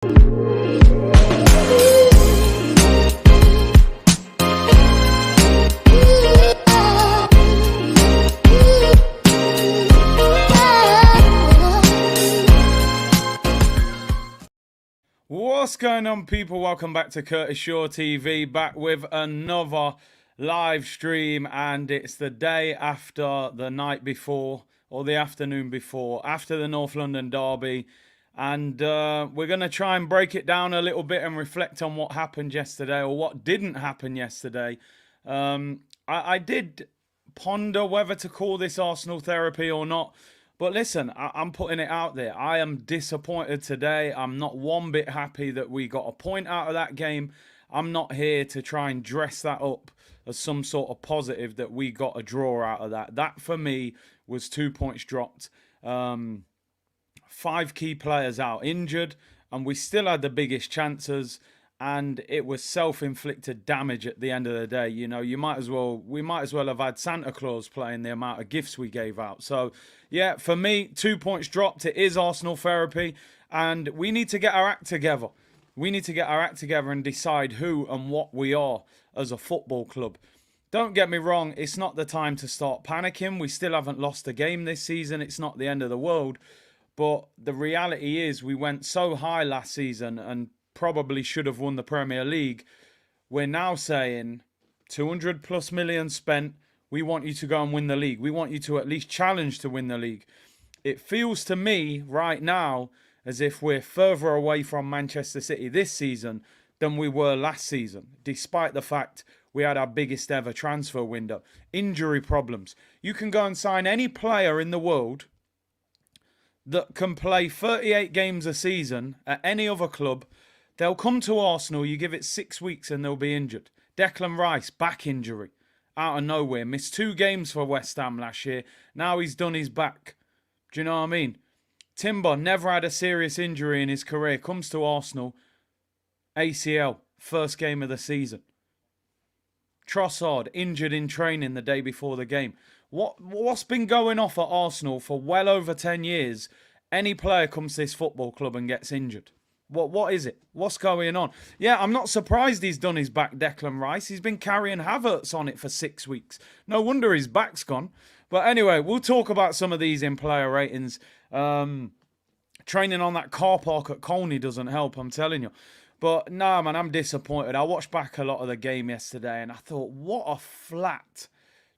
What's going on, people? Welcome back to Curtis Shaw TV, back with another live stream, and it's the day after the night before, or the afternoon before, after the North London derby, and we're going to try and break it down a little bit and reflect on what happened yesterday, or what didn't happen yesterday. I did ponder whether to call this Arsenal therapy or not. But listen, I'm putting it out there. I am disappointed today. I'm not one bit happy that we got a point out of that game. I'm not here to try and dress that up as some sort of positive that we got a draw out of that. That, for me, was 2 points dropped. 5 key players out injured, and we still had the biggest chances. And it was self-inflicted damage at the end of the day. You know, we might as well have had Santa Claus playing the amount of gifts we gave out. So, yeah, for me, 2 points dropped. It is Arsenal therapy, and we need to get our act together. We need to get our act together and decide who and what we are as a football club. Don't get me wrong, it's not the time to start panicking. We still haven't lost a game this season. It's not the end of the world. But the reality is we went so high last season and probably should have won the Premier League. We're now saying 200 plus million spent. We want you to go and win the league. We want you to at least challenge to win the league. It feels to me right now as if we're further away from Manchester City this season than we were last season, despite the fact we had our biggest ever transfer window. Injury problems. You can go and sign any player in the world that can play 38 games a season at any other club. They'll come to Arsenal, you give it 6 weeks and they'll be injured. Declan Rice, back injury, out of nowhere. Missed 2 games for West Ham last year. Now he's done his back. Do you know what I mean? Timber never had a serious injury in his career. Comes to Arsenal, ACL, first game of the season. Trossard, injured in training the day before the game. What's been going off at Arsenal for well over 10 years? Any player comes to this football club and gets injured. What is it? What's going on? Yeah, I'm not surprised he's done his back, Declan Rice. He's been carrying Havertz on it for 6 weeks. No wonder his back's gone. But anyway, we'll talk about some of these in player ratings. Training on that car park at Toney doesn't help, I'm telling you. But nah, man, I'm disappointed. I watched back a lot of the game yesterday and I thought, what a flat,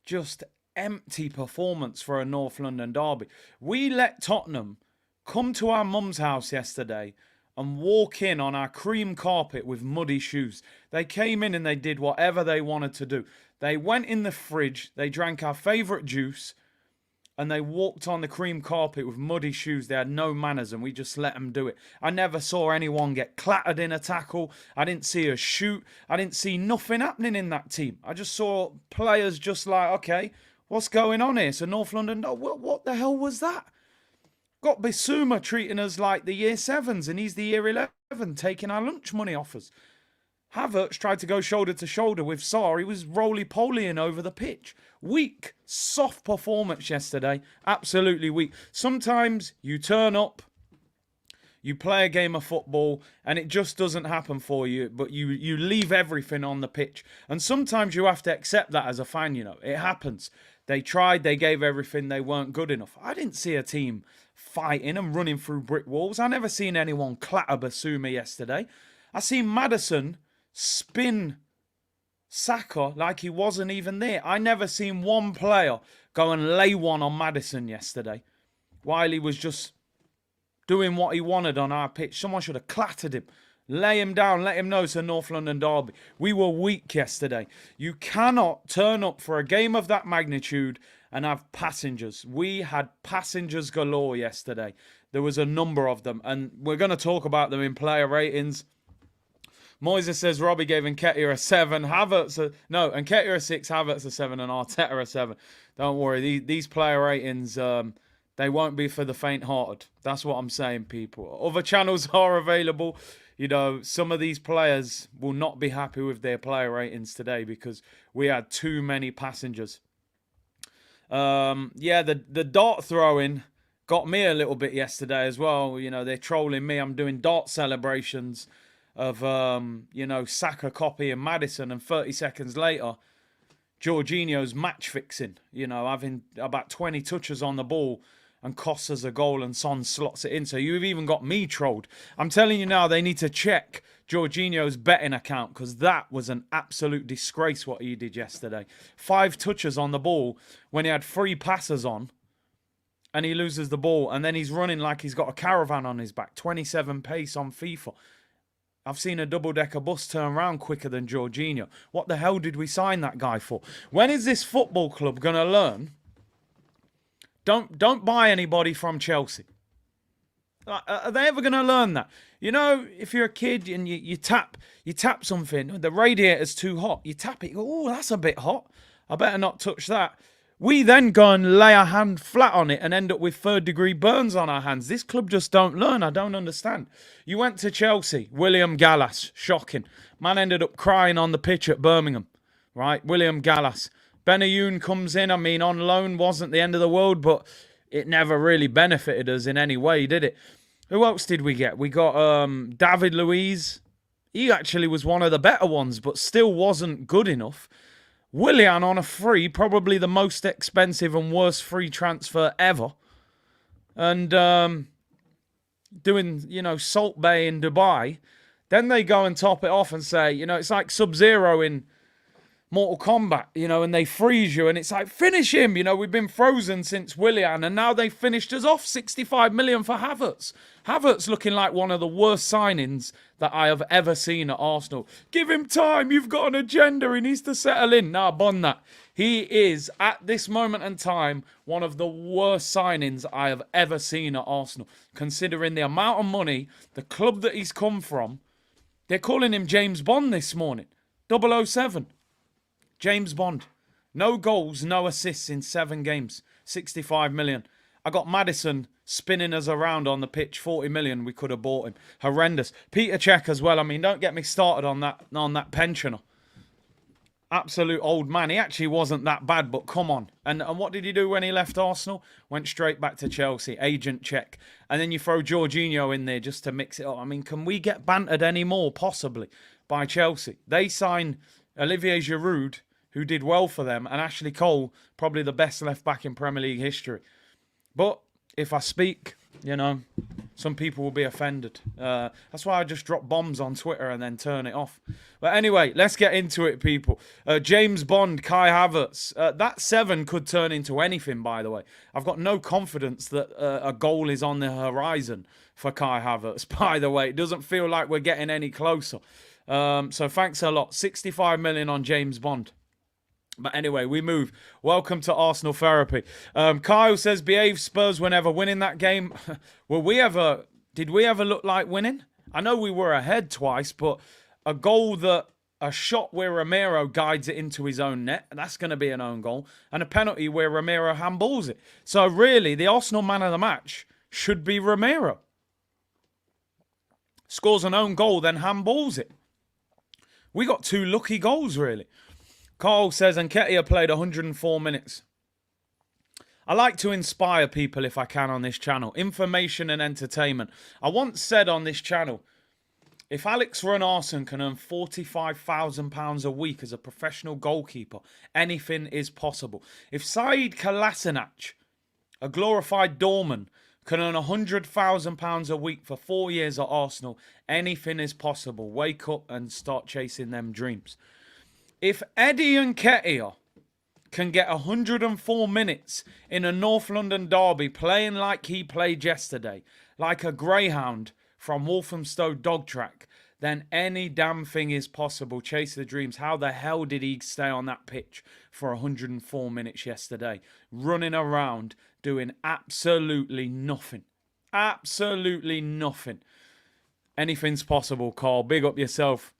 just empty performance for a North London derby. We let Tottenham come to our mum's house yesterday and walk in on our cream carpet with muddy shoes. They came in and they did whatever they wanted to do. They went in the fridge, they drank our favourite juice, and they walked on the cream carpet with muddy shoes. They had no manners, and we just let them do it. I never saw anyone get clattered in a tackle. I didn't see a shoot. I didn't see nothing happening in that team. I just saw players just like, okay, what's going on here? So North London, oh, what the hell was that? Got Bissouma treating us like the year 7s and he's the year 11, taking our lunch money off us. Havertz tried to go shoulder to shoulder with Sarr. He was roly-polying over the pitch. Weak, soft performance yesterday. Absolutely weak. Sometimes you turn up, you play a game of football and it just doesn't happen for you, but you leave everything on the pitch. And sometimes you have to accept that as a fan, you know. It happens. They tried, they gave everything, they weren't good enough. I didn't see a team fighting and running through brick walls. I never seen anyone clatter Bissouma yesterday. I seen Maddison spin Saka like he wasn't even there. I never seen one player go and lay one on Maddison yesterday while he was just doing what he wanted on our pitch. Someone should have clattered him. Lay him down, let him know it's a North London derby. We were weak yesterday. You cannot turn up for a game of that magnitude and have passengers. We had passengers galore yesterday. There was a number of them, and we're going to talk about them in player ratings. Moises says Robbie gave Nketiah a 7, Nketiah a 6, Havertz a 7, and Arteta a 7. Don't worry, these player ratings, they won't be for the faint-hearted. That's what I'm saying, people. Other channels are available. You know, some of these players will not be happy with their player ratings today because we had too many passengers. Yeah, the dart throwing got me a little bit yesterday as well. You know, they're trolling me. I'm doing dart celebrations of, you know, Saka copying Madison, and 30 seconds later, Jorginho's match fixing, you know, having about 20 touches on the ball and costs us a goal, and Son slots it in. So you've even got me trolled. I'm telling you now, they need to check Jorginho's betting account, because that was an absolute disgrace what he did yesterday. 5 touches on the ball when he had 3 passes on, and he loses the ball, and then he's running like he's got a caravan on his back. 27 pace on FIFA. I've seen a double-decker bus turn around quicker than Jorginho. What the hell did we sign that guy for? When is this football club going to learn? Don't buy anybody from Chelsea. Are they ever going to learn that? You know, if you're a kid and you tap something, the radiator's too hot. You tap it, you go, oh, that's a bit hot. I better not touch that. We then go and lay our hand flat on it and end up with 3rd-degree burns on our hands. This club just don't learn. I don't understand. You went to Chelsea. William Gallas. Shocking. Man ended up crying on the pitch at Birmingham. Right? William Gallas. Benayoun comes in. I mean, on loan wasn't the end of the world, but it never really benefited us in any way, did it? Who else did we get? We got David Luiz. He actually was one of the better ones, but still wasn't good enough. Willian on a free, probably the most expensive and worst free transfer ever. And doing, you know, Salt Bay in Dubai. Then they go and top it off and say, you know, it's like Sub-Zero in Mortal Kombat, you know, and they freeze you. And it's like, finish him. You know, we've been frozen since Willian, and now they finished us off. 65 million for Havertz. Havertz looking like one of the worst signings that I have ever seen at Arsenal. Give him time. You've got an agenda. He needs to settle in. Nah, bun that. He is, at this moment in time, one of the worst signings I have ever seen at Arsenal. Considering the amount of money, the club that he's come from. They're calling him James Bond this morning. 007. James Bond. No goals, no assists in 7 games. 65 million. I got Madison spinning us around on the pitch. 40 million, we could have bought him. Horrendous. Peter Cech as well. I mean, don't get me started on that pensioner. Absolute old man. He actually wasn't that bad, but come on. And what did he do when he left Arsenal? Went straight back to Chelsea. Agent check. And then you throw Jorginho in there just to mix it up. I mean, can we get bantered anymore, possibly, by Chelsea? They signed Olivier Giroud, who did well for them, and Ashley Cole, probably the best left back in Premier League history. But if I speak, you know, some people will be offended. That's why I just drop bombs on Twitter and then turn it off. But anyway, let's get into it, people. James Bond, Kai Havertz. That 7 could turn into anything, by the way. I've got no confidence that a goal is on the horizon for Kai Havertz, by the way. It doesn't feel like we're getting any closer. So thanks a lot. 65 million on James Bond. But anyway, we move. Welcome to Arsenal Therapy. Kyle says, behave Spurs whenever winning that game. Did we ever look like winning? I know we were ahead twice, but a shot where Romero guides it into his own net, that's going to be an own goal. And a penalty where Romero handballs it. So really, the Arsenal man of the match should be Romero. Scores an own goal, then handballs it. We got 2 lucky goals, really. Carl says, Nketiah played 104 minutes. I like to inspire people if I can on this channel. Information and entertainment. I once said on this channel, if Alex Runarsson can earn £45,000 a week as a professional goalkeeper, anything is possible. If Saeed Kolasinac, a glorified doorman, can earn £100,000 a week for 4 years at Arsenal, anything is possible. Wake up and start chasing them dreams. If Eddie Nketiah can get 104 minutes in a North London derby playing like he played yesterday, like a greyhound from Walthamstow dog track, then any damn thing is possible. Chase the dreams. How the hell did he stay on that pitch for 104 minutes yesterday? Running around, doing absolutely nothing. Absolutely nothing. Anything's possible, Carl. Big up yourself.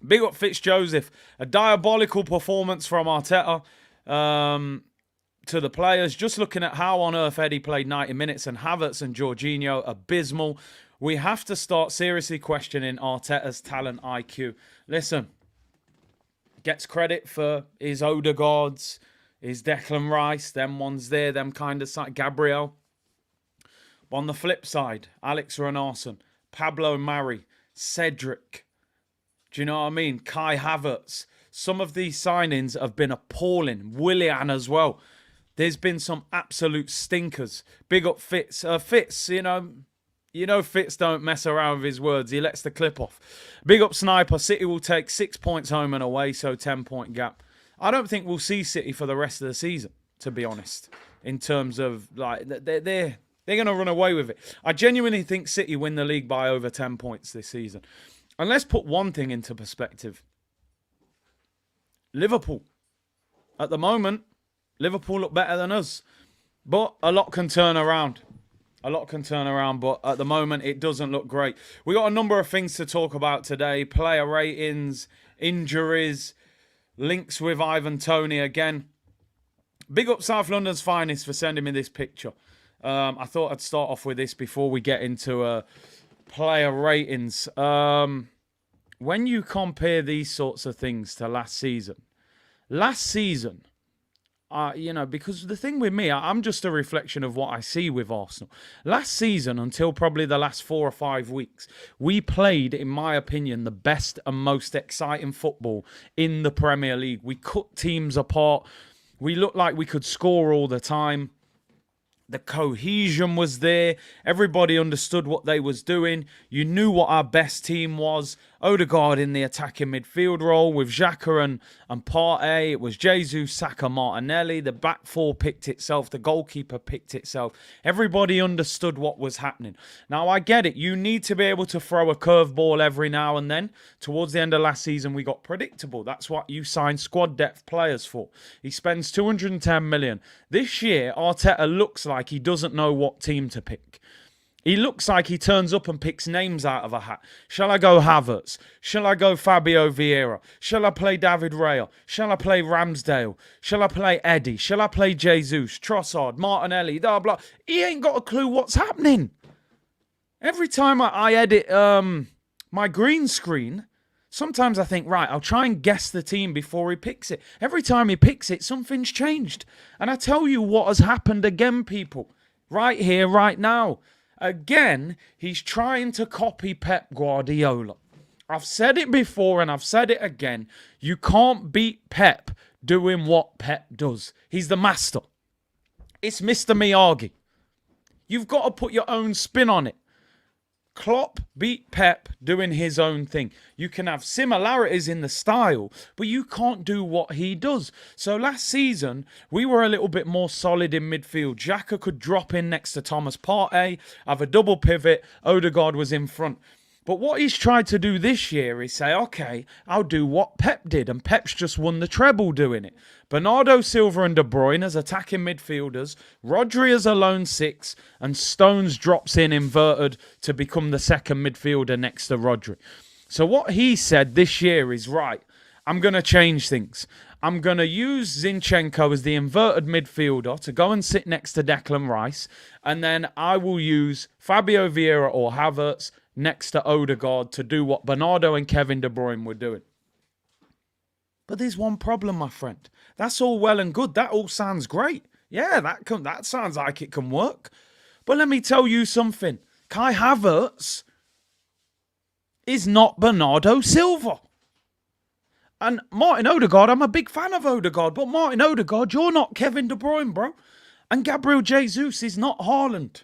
Big up Fitzjoseph. A diabolical performance from Arteta to the players. Just looking at how on earth Eddie played 90 minutes and Havertz and Jorginho, abysmal. We have to start seriously questioning Arteta's talent IQ. Listen, gets credit for his Odegaards, his Declan Rice, them ones there, them kind of side. Gabriel. But on the flip side, Alex Renarson, Pablo Mari, Cedric, do you know what I mean? Kai Havertz. Some of these signings have been appalling. Willian as well. There's been some absolute stinkers. Big up Fitz. Fitz, you know Fitz don't mess around with his words. He lets the clip off. Big up Sniper. City will take 6 points home and away, so 10-point gap. I don't think we'll see City for the rest of the season, to be honest. In terms of, like, they're going to run away with it. I genuinely think City win the league by over 10 points this season. And let's put one thing into perspective. Liverpool. At the moment, Liverpool look better than us. But a lot can turn around. But at the moment, it doesn't look great. We got a number of things to talk about today. Player ratings, injuries, links with Ivan Toney again. Big up South London's Finest for sending me this picture. I thought I'd start off with this before we get into player ratings. When you compare these sorts of things to last season, because the thing with me, I'm just a reflection of what I see with Arsenal. Last season, until probably the last 4 or 5 weeks, we played, in my opinion, the best and most exciting football in the Premier League. We cut teams apart. We looked like we could score all the time. The cohesion was there. Everybody understood what they was doing. You knew what our best team was. Odegaard in the attacking midfield role with Xhaka and Partey. It was Jesus, Saka, Martinelli. The back four picked itself. The goalkeeper picked itself. Everybody understood what was happening. Now, I get it. You need to be able to throw a curveball every now and then. Towards the end of last season, we got predictable. That's what you sign squad depth players for. He spends 210 million. This year, Arteta looks like he doesn't know what team to pick. He looks like he turns up and picks names out of a hat. Shall I go Havertz? Shall I go Fabio Vieira? Shall I play David Raya? Shall I play Ramsdale? Shall I play Eddie? Shall I play Jesus, Trossard, Martinelli, blah, blah. He ain't got a clue what's happening. Every time I edit my green screen, sometimes I think, right, I'll try and guess the team before he picks it. Every time he picks it, something's changed. And I tell you what has happened again, people. Right here, right now. Again, he's trying to copy Pep Guardiola. I've said it before and I've said it again. You can't beat Pep doing what Pep does. He's the master. It's Mr. Miyagi. You've got to put your own spin on it. Klopp beat Pep doing his own thing. You can have similarities in the style, but you can't do what he does. So last season, we were a little bit more solid in midfield. Xhaka could drop in next to Thomas Partey, have a double pivot. Odegaard was in front. But what he's tried to do this year is say, okay, I'll do what Pep did. And Pep's just won the treble doing it. Bernardo Silva and De Bruyne as attacking midfielders. Rodri as a lone six. And Stones drops in inverted to become the second midfielder next to Rodri. So what he said this year is, right, I'm going to change things. I'm going to use Zinchenko as the inverted midfielder to go and sit next to Declan Rice. And then I will use Fabio Vieira or Havertz next to Odegaard to do what Bernardo and Kevin De Bruyne were doing. But there's one problem, my friend. That's all well and good. That all sounds great. Yeah, that sounds like it can work. But let me tell you something. Kai Havertz is not Bernardo Silva. And Martin Odegaard, I'm a big fan of Odegaard, but Martin Odegaard, you're not Kevin De Bruyne, bro. And Gabriel Jesus is not Haaland.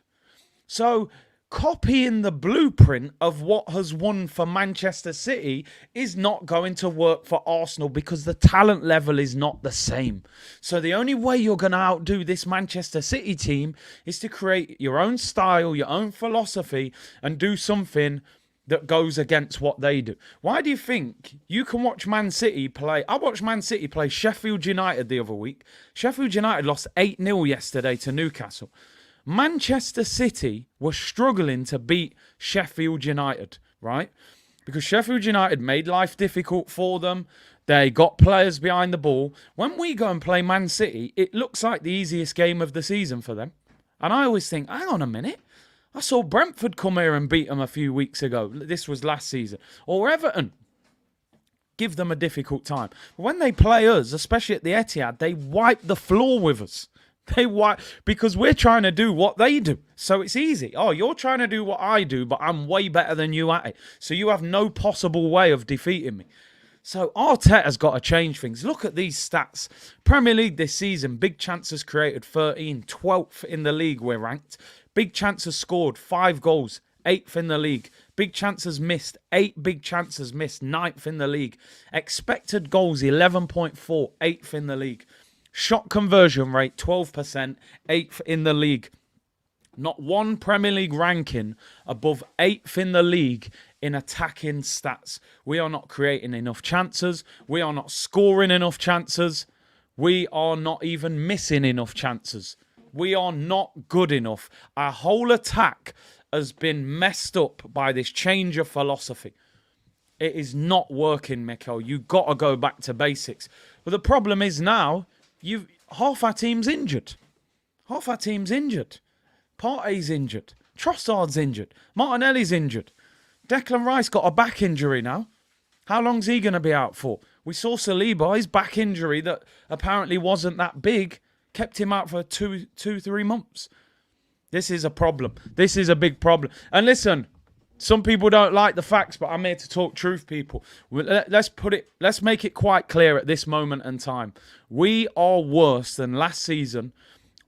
So copying the blueprint of what has won for Manchester City is not going to work for Arsenal because the talent level is not the same. So the only way you're going to outdo this Manchester City team is to create your own style, your own philosophy, and do something that goes against what they do. Why do you think you can watch Man City play? I watched Man City play Sheffield United the other week. Sheffield United lost 8-0 yesterday to Newcastle. Manchester City were struggling to beat Sheffield United, right? Because Sheffield United made life difficult for them. They got players behind the ball. When we go and play Man City, it looks like the easiest game of the season for them. And I always think, hang on a minute. I saw Brentford come here and beat them a few weeks ago. This was last season. Or Everton. Give them a difficult time. When they play us, especially at the Etihad, they wipe the floor with us. Because we're trying to do what they do. So it's easy. Oh, you're trying to do what I do, but I'm way better than you at it. So you have no possible way of defeating me. So Arteta's got to change things. Look at these stats. Premier League this season, big chances created 13, 12th in the league we're ranked. Big chances scored, 5 goals, 8th in the league. Big chances missed, 8 big chances missed, 9th in the league. Expected goals, 11.4, 8th in the league. Shot conversion rate, 12%, 8th in the league. Not one Premier League ranking above 8th in the league in attacking stats. We are not creating enough chances. We are not scoring enough chances. We are not even missing enough chances. We are not good enough. Our whole attack has been messed up by this change of philosophy. It is not working, Mikel. You've got to go back to basics. But the problem is now, half our team's injured. Half our team's injured. Partey's injured. Trossard's injured. Martinelli's injured. Declan Rice got a back injury now. How long's he going to be out for? We saw Saliba, his back injury that apparently wasn't that big, kept him out for 3 months. This is a problem. This is a big problem. And listen, some people don't like the facts, but I'm here to talk truth, people. Let's make it quite clear at this moment in time. We are worse than last season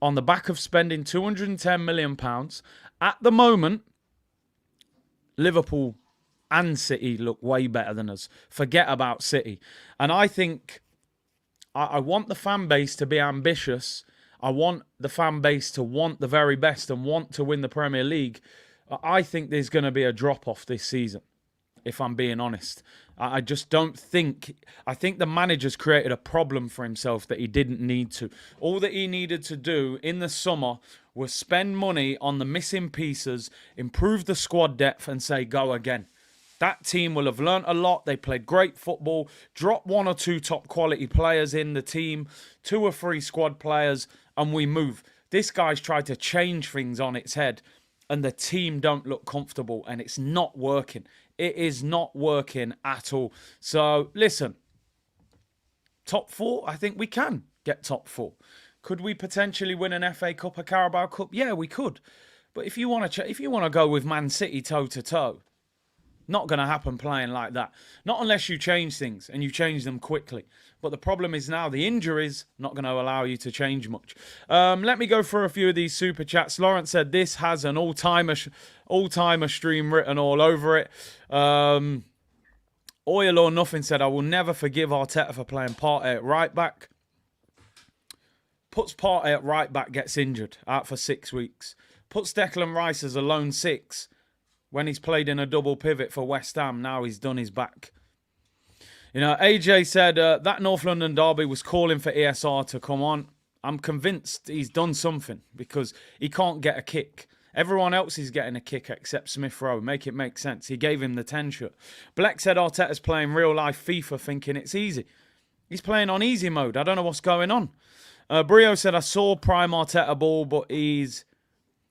on the back of spending £210 million. At the moment, Liverpool and City look way better than us. Forget about City. And I think I want the fan base to be ambitious. I want the fan base to want the very best and want to win the Premier League. I think there's going to be a drop-off this season, if I'm being honest. I just don't think... I think the manager's created a problem for himself that he didn't need to. All that he needed to do in the summer was spend money on the missing pieces, improve the squad depth and say, go again. That team will have learnt a lot. They played great football. Drop 1 or 2 top quality players in the team, 2 or 3 squad players, and we move. This guy's tried to change things on its head, and the team don't look comfortable, and it's not working. It is not working at all. So, listen, top 4, I think we can get top 4. Could we potentially win an FA Cup, a Carabao Cup? Yeah, we could. But if you want to go with Man City toe-to-toe, not going to happen playing like that. Not unless you change things, and you change them quickly. But the problem is now the injuries not going to allow you to change much. Let me go through a few of these super chats. Lawrence said this has an all-timer stream written all over it. Oil or Nothing said, I will never forgive Arteta for playing Partey at right back. Puts Partey at right back, gets injured, out for 6 weeks. Puts Declan Rice as a lone 6 when he's played in a double pivot for West Ham. Now he's done his back. You know, AJ said that North London derby was calling for ESR to come on. I'm convinced he's done something because he can't get a kick. Everyone else is getting a kick except Smith Rowe. Make it make sense. He gave him the 10 shot. Black said Arteta's playing real life FIFA thinking it's easy. He's playing on easy mode. I don't know what's going on. Brio said, I saw prime Arteta ball, but he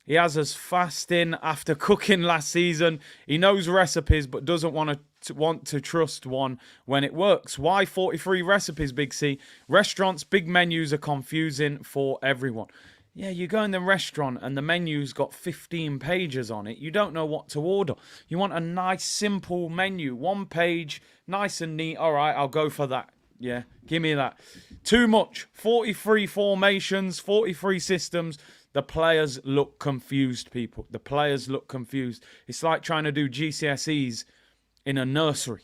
has us fasting after cooking last season. He knows recipes, but doesn't want to trust one when it works. Why 43 recipes, Big C? Restaurants, big menus are confusing for everyone. Yeah, you go in the restaurant and the menu's got 15 pages on it. You don't know what to order. You want a nice, simple menu. 1 page, nice and neat. All right, I'll go for that. Yeah, give me that. Too much. 43 formations, 43 systems. The players look confused, people. The players look confused. It's like trying to do GCSEs in a nursery.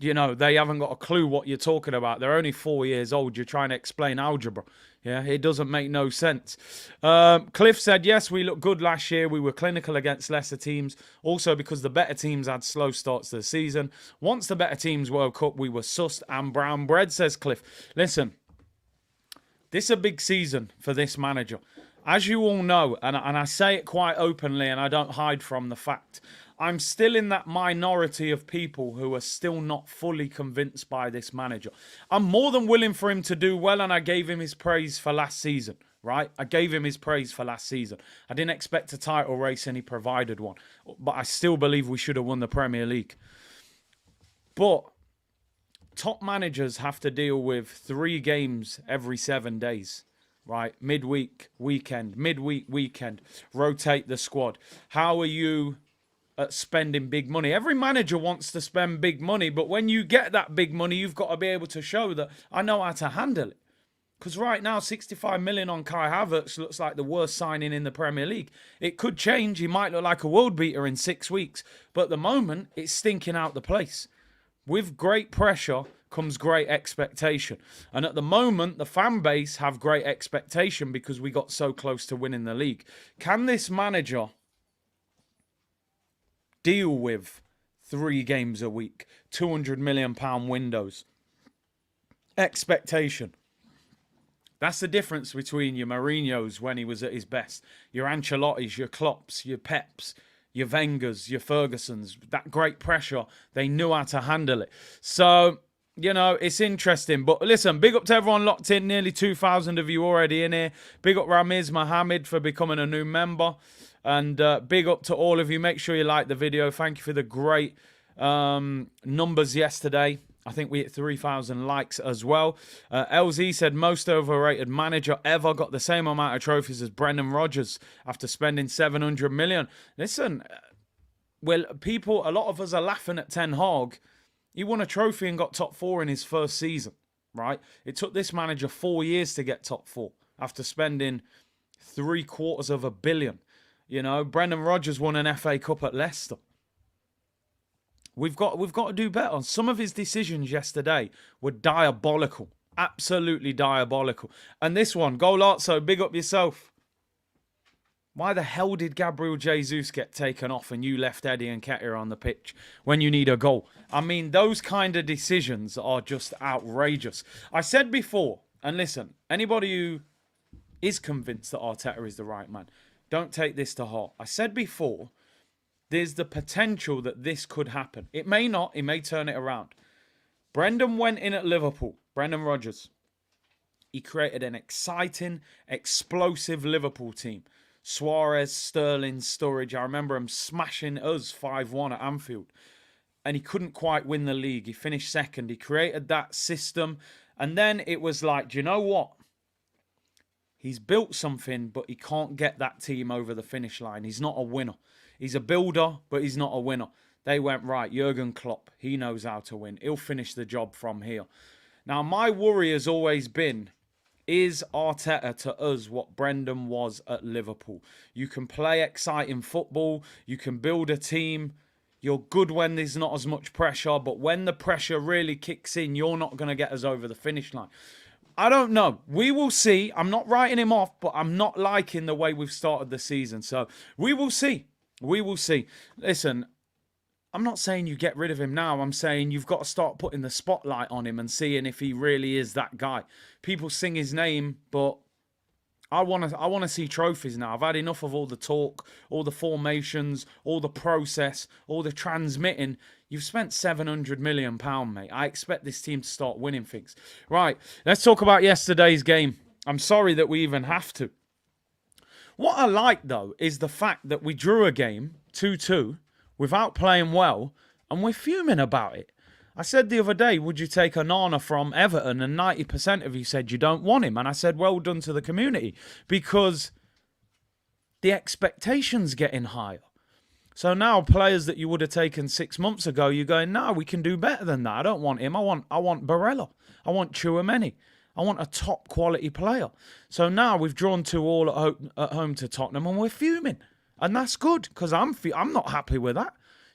You know, they haven't got a clue what you're talking about. They're only 4 years old. You're trying to explain algebra. Yeah, it doesn't make no sense. Cliff said, yes, we looked good last year. We were clinical against lesser teams. Also because the better teams had slow starts to the season. Once the better teams woke up, we were sussed and brown bread, says Cliff. Listen, this is a big season for this manager. As you all know, and I say it quite openly and I don't hide from the fact, I'm still in that minority of people who are still not fully convinced by this manager. I'm more than willing for him to do well, and I gave him his praise for last season, right? I gave him his praise for last season. I didn't expect a title race and he provided one. But I still believe we should have won the Premier League. But top managers have to deal with 3 games every 7 days. right? Midweek weekend, rotate the squad. How are you at spending big money? Every manager wants to spend big money, but when you get that big money, you've got to be able to show that I know how to handle it. Because right now, 65 million on Kai Havertz looks like the worst signing in the Premier League. It could change. He might look like a world beater in 6 weeks. But at the moment, it's stinking out the place. With great pressure comes great expectation. And at the moment, the fan base have great expectation because we got so close to winning the league. Can this manager deal with 3 games a week, £200 million windows? Expectation. That's the difference between your Mourinho's when he was at his best, your Ancelotti's, your Klopps, your Peps, your Wenger's, your Ferguson's. That great pressure, they knew how to handle it. So, you know, it's interesting. But listen, big up to everyone locked in. Nearly 2,000 of you already in here. Big up Ramiz Mohammed for becoming a new member. And big up to all of you. Make sure you like the video. Thank you for the great numbers yesterday. I think we hit 3,000 likes as well. LZ said, most overrated manager ever, got the same amount of trophies as Brendan Rodgers after spending 700 million. Listen, well, people, a lot of us are laughing at Ten Hag. He won a trophy and got top 4 in his first season, right? It took this manager 4 years to get top 4 after spending $750 million. You know, Brendan Rodgers won an FA Cup at Leicester. We've got to do better. Some of his decisions yesterday were diabolical. Absolutely diabolical. And this one, Golazzo, big up yourself. Why the hell did Gabriel Jesus get taken off and you left Eddie Nketiah on the pitch when you need a goal? I mean, those kind of decisions are just outrageous. I said before, and listen, anybody who is convinced that Arteta is the right man, don't take this to heart. I said before, there's the potential that this could happen. It may not. He may turn it around. Brendan went in at Liverpool. Brendan Rodgers. He created an exciting, explosive Liverpool team. Suarez, Sterling, Sturridge. I remember him smashing us 5-1 at Anfield. And he couldn't quite win the league. He finished second. He created that system. And then it was like, do you know what? He's built something, but he can't get that team over the finish line. He's not a winner. He's a builder, but he's not a winner. They went, right, Jurgen Klopp, he knows how to win. He'll finish the job from here. Now, my worry has always been, is Arteta to us what Brendan was at Liverpool? You can play exciting football. You can build a team. You're good when there's not as much pressure. But when the pressure really kicks in, you're not going to get us over the finish line. I don't know. We will see. I'm not writing him off, but I'm not liking the way we've started the season. So we will see. We will see. Listen, I'm not saying you get rid of him now. I'm saying you've got to start putting the spotlight on him and seeing if he really is that guy. People sing his name, but I want to see trophies now. I've had enough of all the talk, all the formations, all the process, all the transmitting. You've spent £700 million, mate. I expect this team to start winning things. Right, let's talk about yesterday's game. I'm sorry that we even have to. What I like, though, is the fact that we drew a game 2-2 without playing well, and we're fuming about it. I said the other day, would you take Onana from Everton? And 90% of you said you don't want him. And I said, well done to the community, because the expectation's getting higher. So now players that you would have taken 6 months ago, you're going, no, we can do better than that. I don't want him. I want Barella. I want Tchouaméni. I want a top quality player. So now we've drawn 2 all at home to Tottenham, and we're fuming. And that's good, because I'm not happy with that.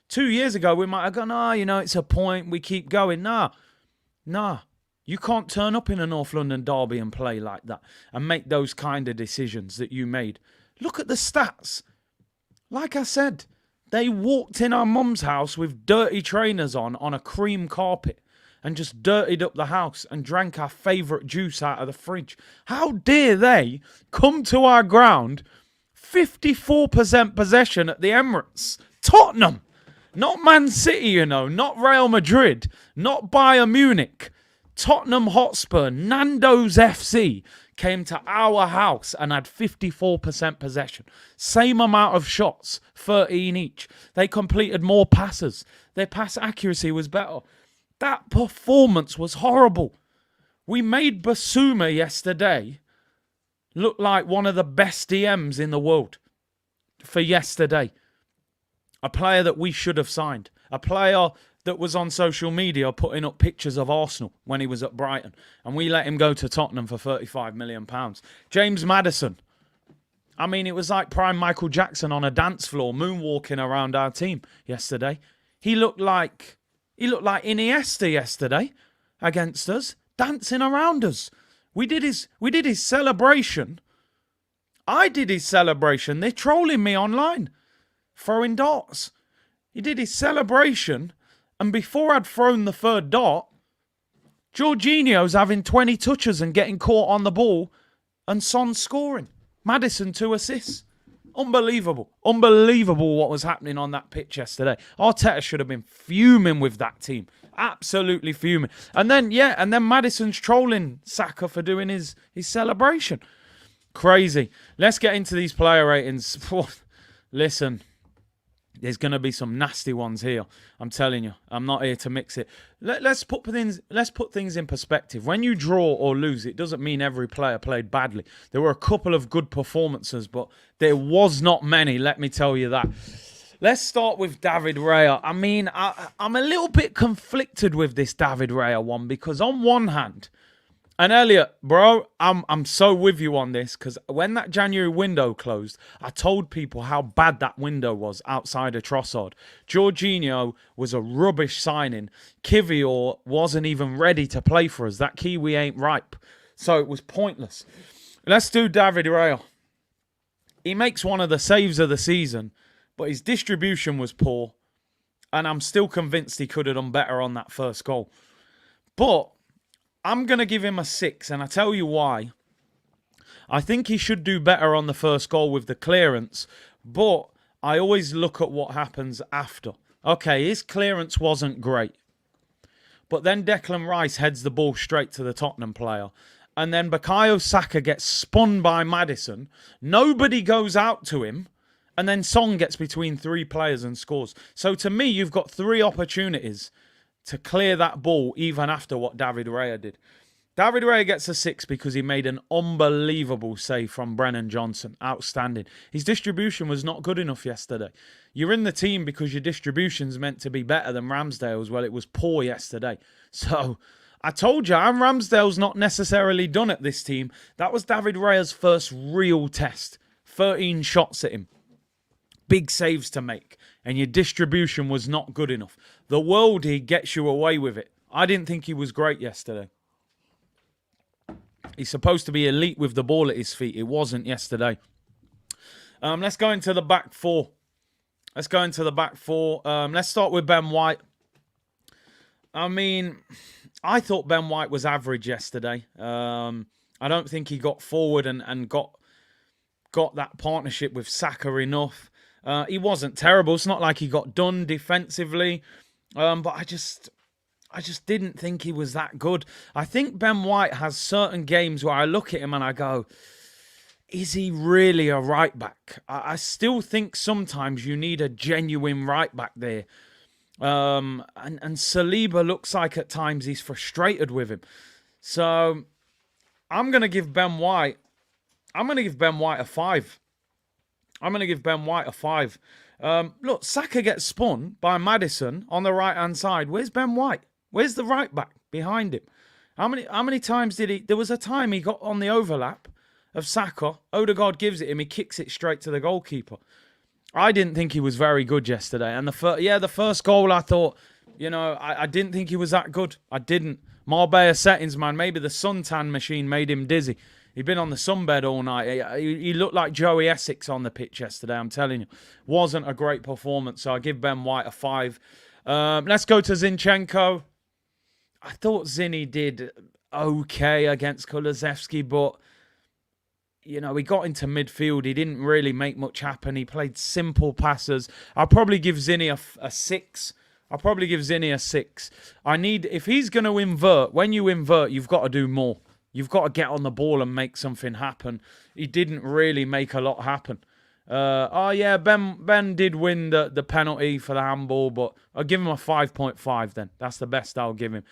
2 years ago, we might have gone, you know, it's a point, we keep going. Nah. You can't turn up in a North London derby and play like that and make those kind of decisions that you made. Look at the stats. Like I said, they walked in our mum's house with dirty trainers on a cream carpet and just dirtied up the house and drank our favourite juice out of the fridge. How dare they come to our ground, 54% possession at the Emirates? Tottenham! Not Man City, you know, not Real Madrid, not Bayern Munich. Tottenham Hotspur, Nando's FC, came to our house and had 54% possession. Same amount of shots, 13 each. They completed more passes. Their pass accuracy was better. That performance was horrible. We made Basuma yesterday looked like one of the best DMs in the world for yesterday. A player that we should have signed. A player that was on social media putting up pictures of Arsenal when he was at Brighton. And we let him go to Tottenham for £35 million. James Maddison. I mean, it was like prime Michael Jackson on a dance floor, moonwalking around our team yesterday. He looked like Iniesta yesterday against us, dancing around us. We did his celebration. I did his celebration. They're trolling me online, throwing darts. He did his celebration, and before I'd thrown the third dart, Jorginho's having 20 touches and getting caught on the ball, and Son scoring. Maddison 2 assists. Unbelievable. Unbelievable what was happening on that pitch yesterday. Arteta should have been fuming with that team. Absolutely fuming. And then Maddison's trolling Saka for doing his celebration. Crazy. Let's get into these player ratings. Listen, there's going to be some nasty ones here. I'm telling you. I'm not here to mix it. Let's put things in perspective. When you draw or lose, it doesn't mean every player played badly. There were a couple of good performances, but there was not many, let me tell you that. Let's start with David Raya. I mean, I'm a little bit conflicted with this David Raya one because on one hand, and Elliot, bro, I'm so with you on this because when that January window closed, I told people how bad that window was outside of Trossard. Jorginho was a rubbish signing. Kivior wasn't even ready to play for us. That Kiwi ain't ripe. So it was pointless. Let's do David Raya. He makes one of the saves of the season, but his distribution was poor. And I'm still convinced he could have done better on that first goal. But I'm going to give him a 6, and I tell you why. I think he should do better on the first goal with the clearance, but I always look at what happens after. Okay, his clearance wasn't great, but then Declan Rice heads the ball straight to the Tottenham player, and then Bukayo Saka gets spun by Maddison. Nobody goes out to him, and then Son gets between 3 players and scores. So to me, you've got 3 opportunities to clear that ball even after what David Raya did. David Raya gets a 6 because he made an unbelievable save from Brennan Johnson. Outstanding. His distribution was not good enough yesterday. You're in the team because your distribution's meant to be better than Ramsdale's. Well, it was poor yesterday. So I told you, Aaron Ramsdale's not necessarily done at this team. That was David Raya's first real test. 13 shots at him. Big saves to make. And your distribution was not good enough. The worldie gets you away with it. I didn't think he was great yesterday. He's supposed to be elite with the ball at his feet. It wasn't yesterday. Let's go into the back 4. Let's start with Ben White. I mean, I thought Ben White was average yesterday. I don't think he got forward and got that partnership with Saka enough. He wasn't terrible. It's not like he got done defensively. But I just didn't think he was that good. I think Ben White has certain games where I look at him and I go, is he really a right back? I still think sometimes you need a genuine right back there. And Saliba looks like at times he's frustrated with him. So I'm going to give Ben White a 5. Look, Saka gets spun by Maddison on the right-hand side. Where's Ben White? Where's the right back behind him? How many times did he... There was a time he got on the overlap of Saka. Odegaard gives it him. He kicks it straight to the goalkeeper. I didn't think he was very good yesterday. And the first goal, I thought, I didn't think he was that good. I didn't. Marbella settings, man. Maybe the suntan machine made him dizzy. He'd been on the sunbed all night. He looked like Joey Essex on the pitch yesterday, I'm telling you. Wasn't a great performance, so I give Ben White a 5. Let's go to Zinchenko. I thought Zinny did okay against Kulusevski, but, he got into midfield. He didn't really make much happen. He played simple passes. I'll probably give Zinny a 6. If he's going to invert, when you invert, you've got to do more. You've got to get on the ball and make something happen. He didn't really make a lot happen. Ben did win the penalty for the handball, but I'll give him a 5.5 then. That's the best I'll give him.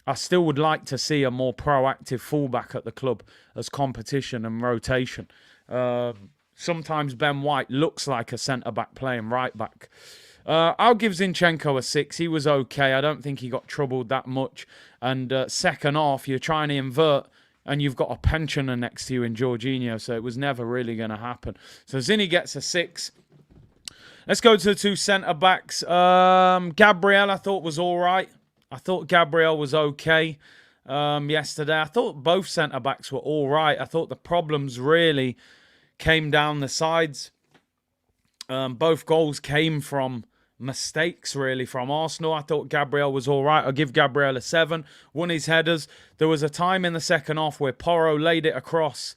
I still would like to see a more proactive fullback at the club as competition and rotation. Sometimes Ben White looks like a centre-back playing right-back. I'll give Zinchenko a 6. He was okay. I don't think he got troubled that much. And second half, you're trying to invert, and you've got a pensioner next to you in Jorginho, so it was never really going to happen. So Zinny gets a 6. Let's go to the two centre-backs. Gabriel, I thought, was all right. I thought Gabriel was okay yesterday. I thought both centre-backs were all right. I thought the problems really came down the sides. Both goals came from mistakes, really, from Arsenal. I thought Gabriel was all right. I'll give Gabriel a 7. Won his headers. There was a time in the second half where Porro laid it across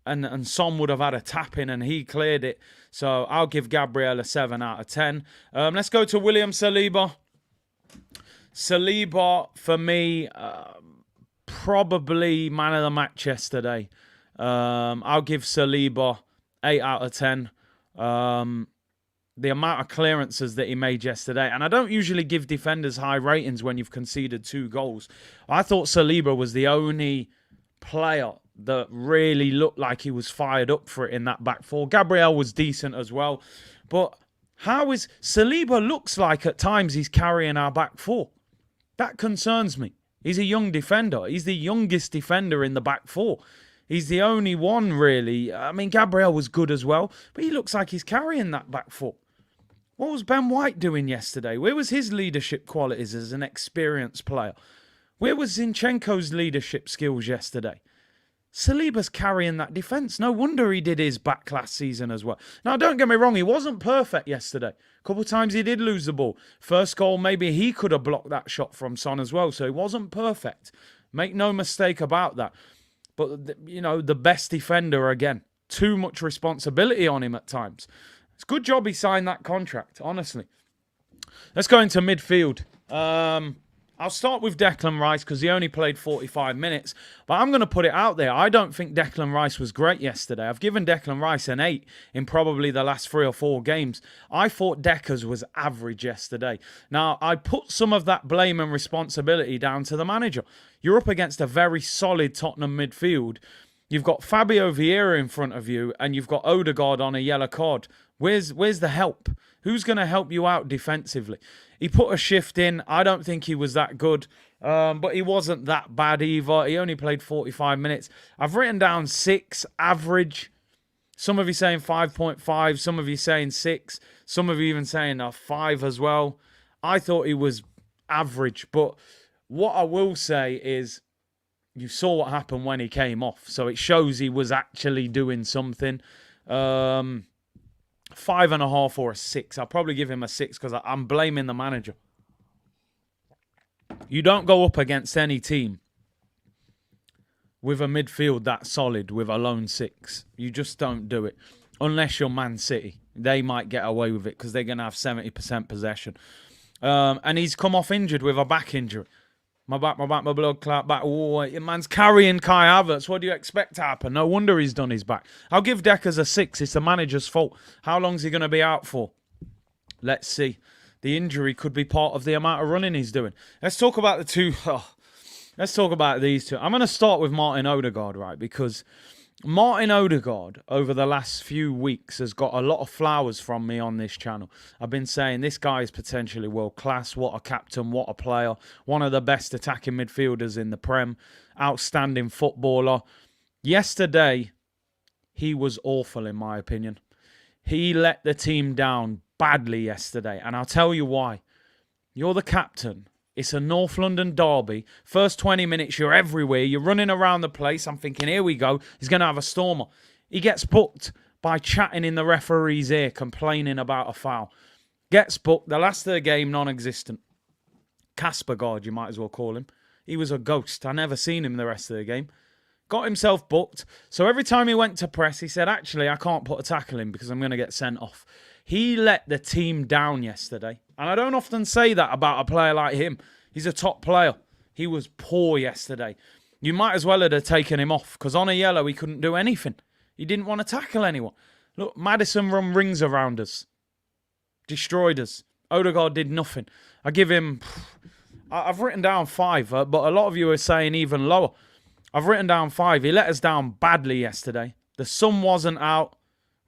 and Son would have had a tap in and he cleared it. So I'll give Gabriel a 7 out of 10. Let's go to William Saliba. Saliba, for me, probably man of the match yesterday. I'll give Saliba 8 out of 10. The amount of clearances that he made yesterday. And I don't usually give defenders high ratings when you've conceded 2 goals. I thought Saliba was the only player that really looked like he was fired up for it in that back four. Gabriel was decent as well. But how is... Saliba looks like at times he's carrying our back four. That concerns me. He's a young defender. He's the youngest defender in the back four. He's the only one, really. I mean, Gabriel was good as well, but he looks like he's carrying that back foot. What was Ben White doing yesterday? Where was his leadership qualities as an experienced player? Where was Zinchenko's leadership skills yesterday? Saliba's carrying that defence. No wonder he did his back last season as well. Now, don't get me wrong, he wasn't perfect yesterday. A couple of times he did lose the ball. First goal, maybe he could have blocked that shot from Son as well, so he wasn't perfect. Make no mistake about that. But, you know, the best defender, again, too much responsibility on him at times. It's a good job he signed that contract, honestly. Let's go into midfield. I'll start with Declan Rice because he only played 45 minutes. But I'm going to put it out there. I don't think Declan Rice was great yesterday. I've given Declan Rice an 8 in probably the last 3 or 4 games. I thought Decker's was average yesterday. Now, I put some of that blame and responsibility down to the manager. You're up against a very solid Tottenham midfield. You've got Fabio Vieira in front of you and you've got Odegaard on a yellow card. Where's the help? Who's going to help you out defensively? He put a shift in. I don't think he was that good, but he wasn't that bad either. He only played 45 minutes. I've written down 6, average. Some of you saying 5.5. Some of you saying 6. Some of you even saying a 5 as well. I thought he was average, but what I will say is you saw what happened when he came off, so it shows he was actually doing something. 5.5 or a 6. I'll probably give him a 6 because I'm blaming the manager. You don't go up against any team with a midfield that solid with a lone 6. You just don't do it. Unless you're Man City. They might get away with it because they're going to have 70% possession. And he's come off injured with a back injury. My blood clot back. Oh, man's carrying Kai Havertz. What do you expect to happen? No wonder he's done his back. I'll give Deckers a 6. It's the manager's fault. How long's he going to be out for? Let's see. The injury could be part of the amount of running he's doing. Let's talk about the two. Let's talk about these two. I'm going to start with Martin Odegaard, right? Because Martin Odegaard, over the last few weeks, has got a lot of flowers from me on this channel. I've been saying this guy is potentially world class. What a captain, what a player. One of the best attacking midfielders in the Prem. Outstanding footballer. Yesterday, he was awful in my opinion. He let the team down badly yesterday. And I'll tell you why. You're the captain. It's a North London derby. First 20 minutes, you're everywhere. You're running around the place. I'm thinking, here we go. He's going to have a stormer. He gets booked by chatting in the referee's ear, complaining about a foul. Gets booked. The last of the game, non-existent. Casper guard, you might as well call him. He was a ghost. I never seen him the rest of the game. Got himself booked. So every time he went to press, he said, actually, I can't put a tackle in because I'm going to get sent off. He let the team down yesterday. And I don't often say that about a player like him. He's a top player. He was poor yesterday. You might as well have taken him off because on a yellow, he couldn't do anything. He didn't want to tackle anyone. Look, Maddison run rings around us. Destroyed us. Odegaard did nothing. I give him I've written down 5, but a lot of you are saying even lower. I've written down 5. He let us down badly yesterday. The sun wasn't out.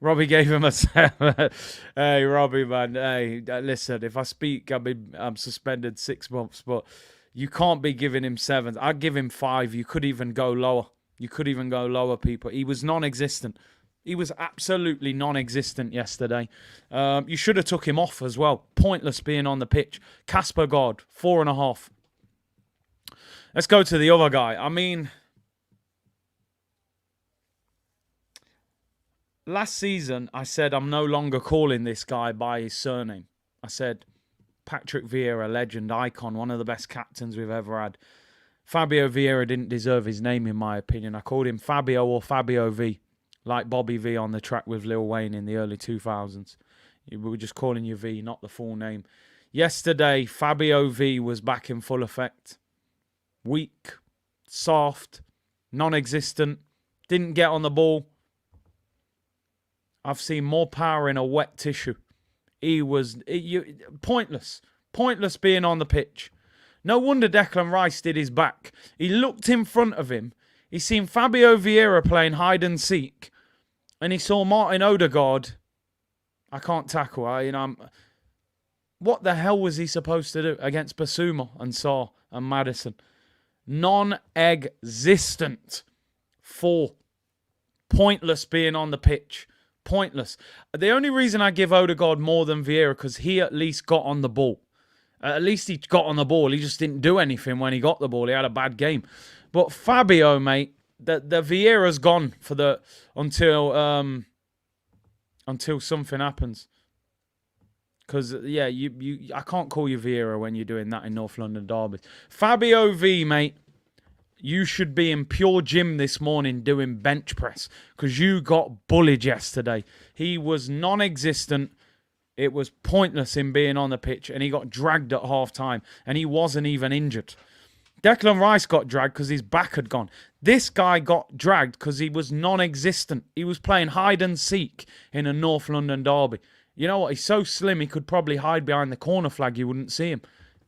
Robbie gave him a 7. Hey, Robbie, man. Hey, listen, if I speak, I'm suspended 6 months, but you can't be giving him 7s. I'd give him 5. You could even go lower. You could even go lower, people. He was non-existent. He was absolutely non-existent yesterday. You should have took him off as well. Pointless being on the pitch. Casper God, 4.5. Let's go to the other guy. I mean, last season, I said I'm no longer calling this guy by his surname. I said, Patrick Vieira, legend, icon, one of the best captains we've ever had. Fabio Vieira didn't deserve his name, in my opinion. I called him Fabio or Fabio V, like Bobby V on the track with Lil Wayne in the early 2000s. We were just calling you V, not the full name. Yesterday, Fabio V was back in full effect. Weak, soft, non-existent, didn't get on the ball. I've seen more power in a wet tissue. He was pointless. Pointless being on the pitch. No wonder Declan Rice did his back. He looked in front of him. He seen Fabio Vieira playing hide and seek. And he saw Martin Odegaard. I can't tackle. What the hell was he supposed to do against Basuma and Sarr and Maddison? Non-existent. 4. Pointless being on the pitch. Pointless. The only reason I give Odegaard more than Vieira, because he at least got on the ball. At least he got on the ball. He just didn't do anything when he got the ball. He had a bad game. But Fabio, mate, the Vieira's gone for the until something happens. Because yeah, I can't call you Vieira when you're doing that in North London derbies. Fabio V, mate, you should be in pure gym this morning doing bench press because you got bullied yesterday. He was non-existent. It was pointless in being on the pitch, and he got dragged at half-time, and he wasn't even injured. Declan Rice got dragged because his back had gone. This guy got dragged because he was non-existent. He was playing hide and seek in a North London derby. You know what? He's so slim, he could probably hide behind the corner flag. You wouldn't see him.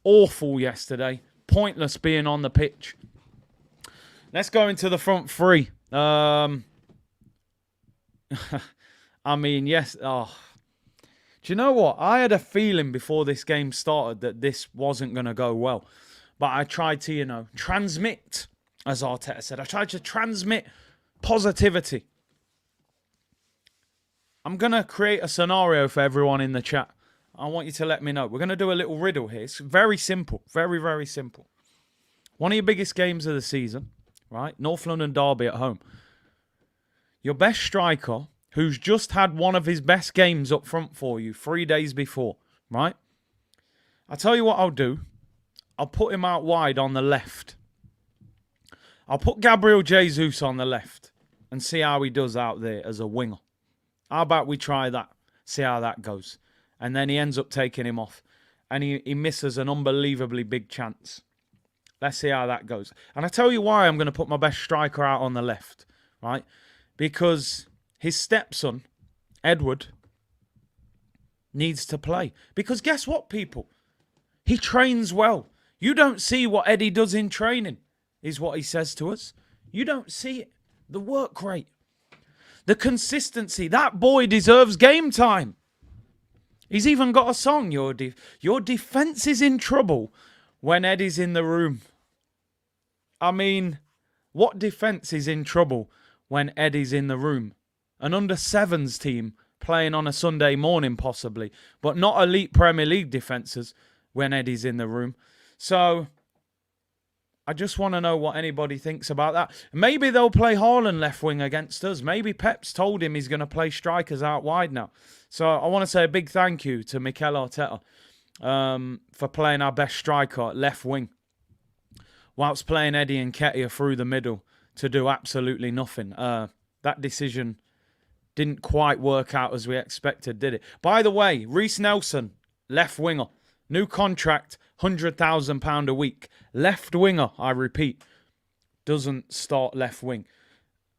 Awful yesterday. Pointless being on the pitch. Let's go into the front three. I mean, yes. Oh. Do you know what? I had a feeling before this game started that this wasn't going to go well. But I tried to, transmit, as Arteta said. I tried to transmit positivity. I'm going to create a scenario for everyone in the chat. I want you to let me know. We're going to do a little riddle here. It's very simple. Very, very simple. One of your biggest games of the season, right? North London derby at home. Your best striker, who's just had one of his best games up front for you 3 days before, right? I'll tell you what I'll do. I'll put him out wide on the left. I'll put Gabriel Jesus on the left and see how he does out there as a winger. How about we try that? See how that goes. And then he ends up taking him off. And he misses an unbelievably big chance. Let's see how that goes. And I tell you why I'm going to put my best striker out on the left, right? Because his stepson, Edward, needs to play. Because guess what, people? He trains well. You don't see what Eddie does in training, is what he says to us. You don't see it. The work rate. The consistency. That boy deserves game time. He's even got a song. Your defense is in trouble when Eddie's in the room. I mean, what defense is in trouble when Eddie's in the room? An under-7s team playing on a Sunday morning possibly, but not elite Premier League defences when Eddie's in the room. So I just want to know what anybody thinks about that. Maybe they'll play Haaland left wing against us. Maybe Pep's told him he's going to play strikers out wide now. So I want to say a big thank you to Mikel Arteta for playing our best striker at left wing, whilst playing Eddie and Nketiah through the middle to do absolutely nothing. That decision didn't quite work out as we expected, did it? By the way, Reece Nelson, left winger, new contract, £100,000 a week. Left winger, I repeat, doesn't start left wing.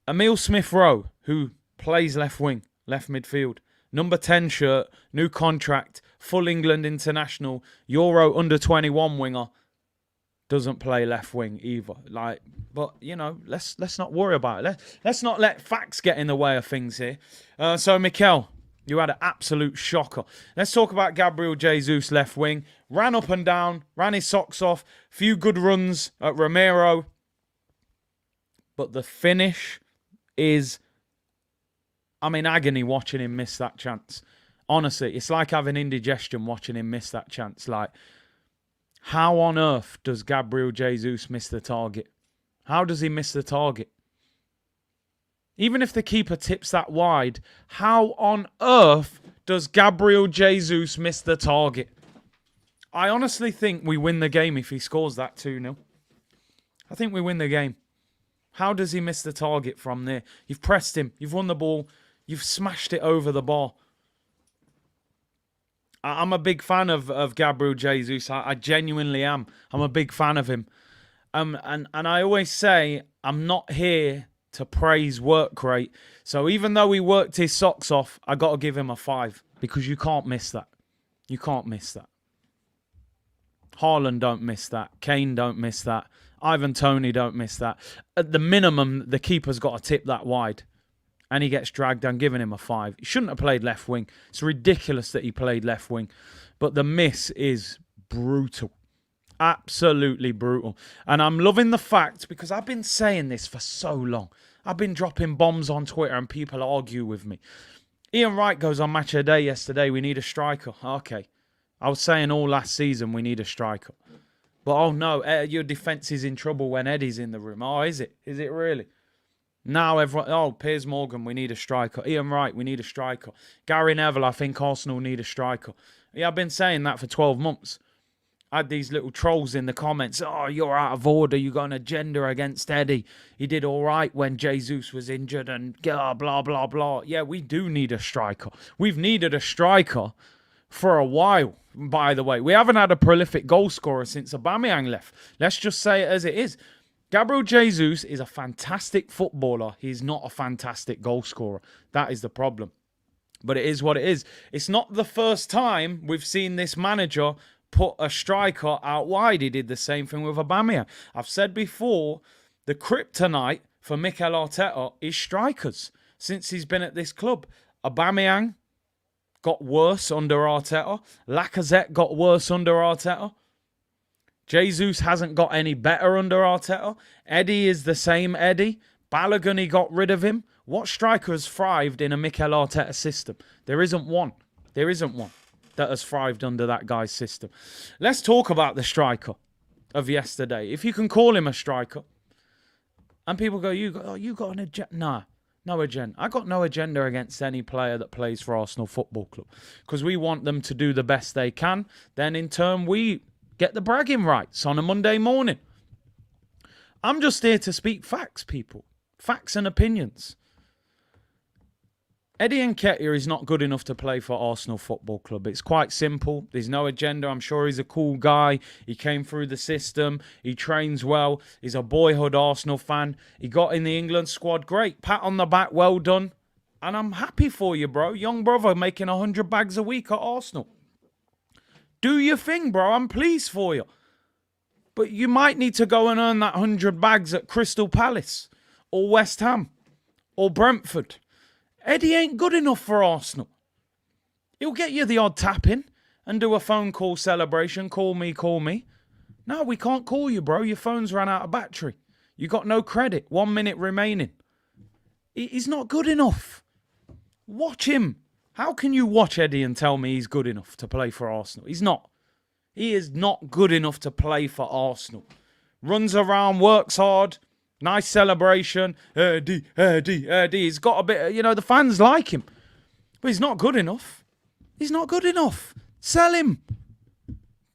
Emile Smith-Rowe, who plays left wing, left midfield. Number 10 shirt, new contract, full England international, Euro under 21 winger. doesn't play left wing either. But let's not worry about it. Let's not let facts get in the way of things here. So Mikel, you had an absolute shocker. Let's talk about Gabriel Jesus left wing. Ran up and down, ran his socks off. Few good runs at Romero. But the finish is, I'm in agony watching him miss that chance. Honestly, it's like having indigestion watching him miss that chance. How on earth does Gabriel Jesus miss the target? How does he miss the target? Even if the keeper tips that wide, how on earth does Gabriel Jesus miss the target? I honestly think we win the game if he scores that 2-0. I think we win the game. How does he miss the target from there? You've pressed him. You've won the ball. You've smashed it over the bar. I'm a big fan of Gabriel Jesus. I genuinely am. I'm a big fan of him. And I always say I'm not here to praise work rate. So even though he worked his socks off, I got to give him a 5 because you can't miss that. You can't miss that. Haaland don't miss that. Kane don't miss that. Ivan Toney don't miss that. At the minimum, the keeper's got to tip that wide. And he gets dragged. I'm giving him a 5. He shouldn't have played left wing. It's ridiculous that he played left wing. But the miss is brutal. Absolutely brutal. And I'm loving the fact, because I've been saying this for so long. I've been dropping bombs on Twitter and people argue with me. Ian Wright goes on Match of the Day yesterday, we need a striker. Okay. I was saying all last season we need a striker. But oh no, your defence is in trouble when Eddie's in the room. Oh, is it? Is it really? Now everyone, Piers Morgan, we need a striker. Ian Wright, we need a striker. Gary Neville, I think Arsenal need a striker. Yeah, I've been saying that for 12 months. I had these little trolls in the comments. Oh, you're out of order. You got an agenda against Eddie. He did all right when Jesus was injured and blah, blah, blah. Yeah, we do need a striker. We've needed a striker for a while, by the way. We haven't had a prolific goal scorer since Aubameyang left. Let's just say it as it is. Gabriel Jesus is a fantastic footballer. He's not a fantastic goal scorer. That is the problem. But it is what it is. It's not the first time we've seen this manager put a striker out wide. He did the same thing with Aubameyang. I've said before, the kryptonite for Mikel Arteta is strikers since he's been at this club. Aubameyang got worse under Arteta. Lacazette got worse under Arteta. Jesus hasn't got any better under Arteta. Eddie is the same Eddie. Balogun, he got rid of him. What striker has thrived in a Mikel Arteta system? There isn't one. There isn't one that has thrived under that guy's system. Let's talk about the striker of yesterday. If you can call him a striker. And people go, you got an agenda. Nah, no agenda. I got no agenda against any player that plays for Arsenal Football Club. Because we want them to do the best they can. Then in turn, we get the bragging rights on a Monday morning. I'm just here to speak facts, people. Facts and opinions. Eddie Nketiah is not good enough to play for Arsenal Football Club. It's quite simple. There's no agenda. I'm sure he's a cool guy. He came through the system. He trains well. He's a boyhood Arsenal fan. He got in the England squad. Great. Pat on the back. Well done. And I'm happy for you, bro. Young brother making 100 bags a week at Arsenal. Do your thing, bro. I'm pleased for you. But you might need to go and earn that 100 bags at Crystal Palace or West Ham or Brentford. Eddie ain't good enough for Arsenal. He'll get you the odd tap in and do a phone call celebration. Call me. No, we can't call you, bro. Your phone's ran out of battery. You got no credit. 1 minute remaining. He's not good enough. Watch him. How can you watch Eddie and tell me he's good enough to play for Arsenal? He's not. He is not good enough to play for Arsenal. Runs around, works hard. Nice celebration. Eddie. He's got a bit, the fans like him. But he's not good enough. He's not good enough. Sell him.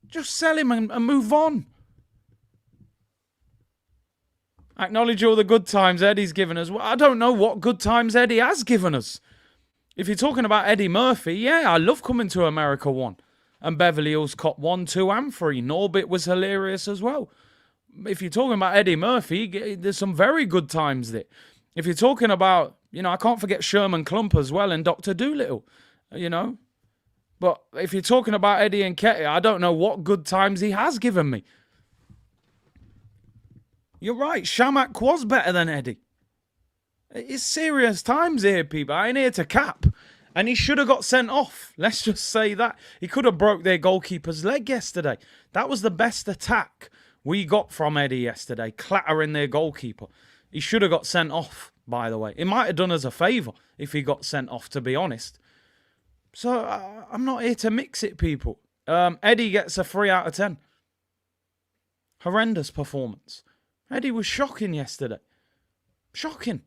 Just sell him and move on. Acknowledge all the good times Eddie's given us. Well, I don't know what good times Eddie has given us. If you're talking about Eddie Murphy, yeah, I love coming to America 1. And Beverly Hills Cop 1, 2 and 3. Norbit was hilarious as well. If you're talking about Eddie Murphy, there's some very good times there. If you're talking about, I can't forget Sherman Klump as well and Dr. Dolittle, But if you're talking about Eddie Nketiah, I don't know what good times he has given me. You're right. Shamak was better than Eddie. It's serious times here, people. I ain't here to cap. And he should have got sent off. Let's just say that. He could have broke their goalkeeper's leg yesterday. That was the best attack we got from Eddie yesterday, clattering their goalkeeper. He should have got sent off, by the way. It might have done us a favour if he got sent off, to be honest. So I'm not here to mix it, people. Eddie gets a 3 out of 10. Horrendous performance. Eddie was shocking yesterday. Shocking.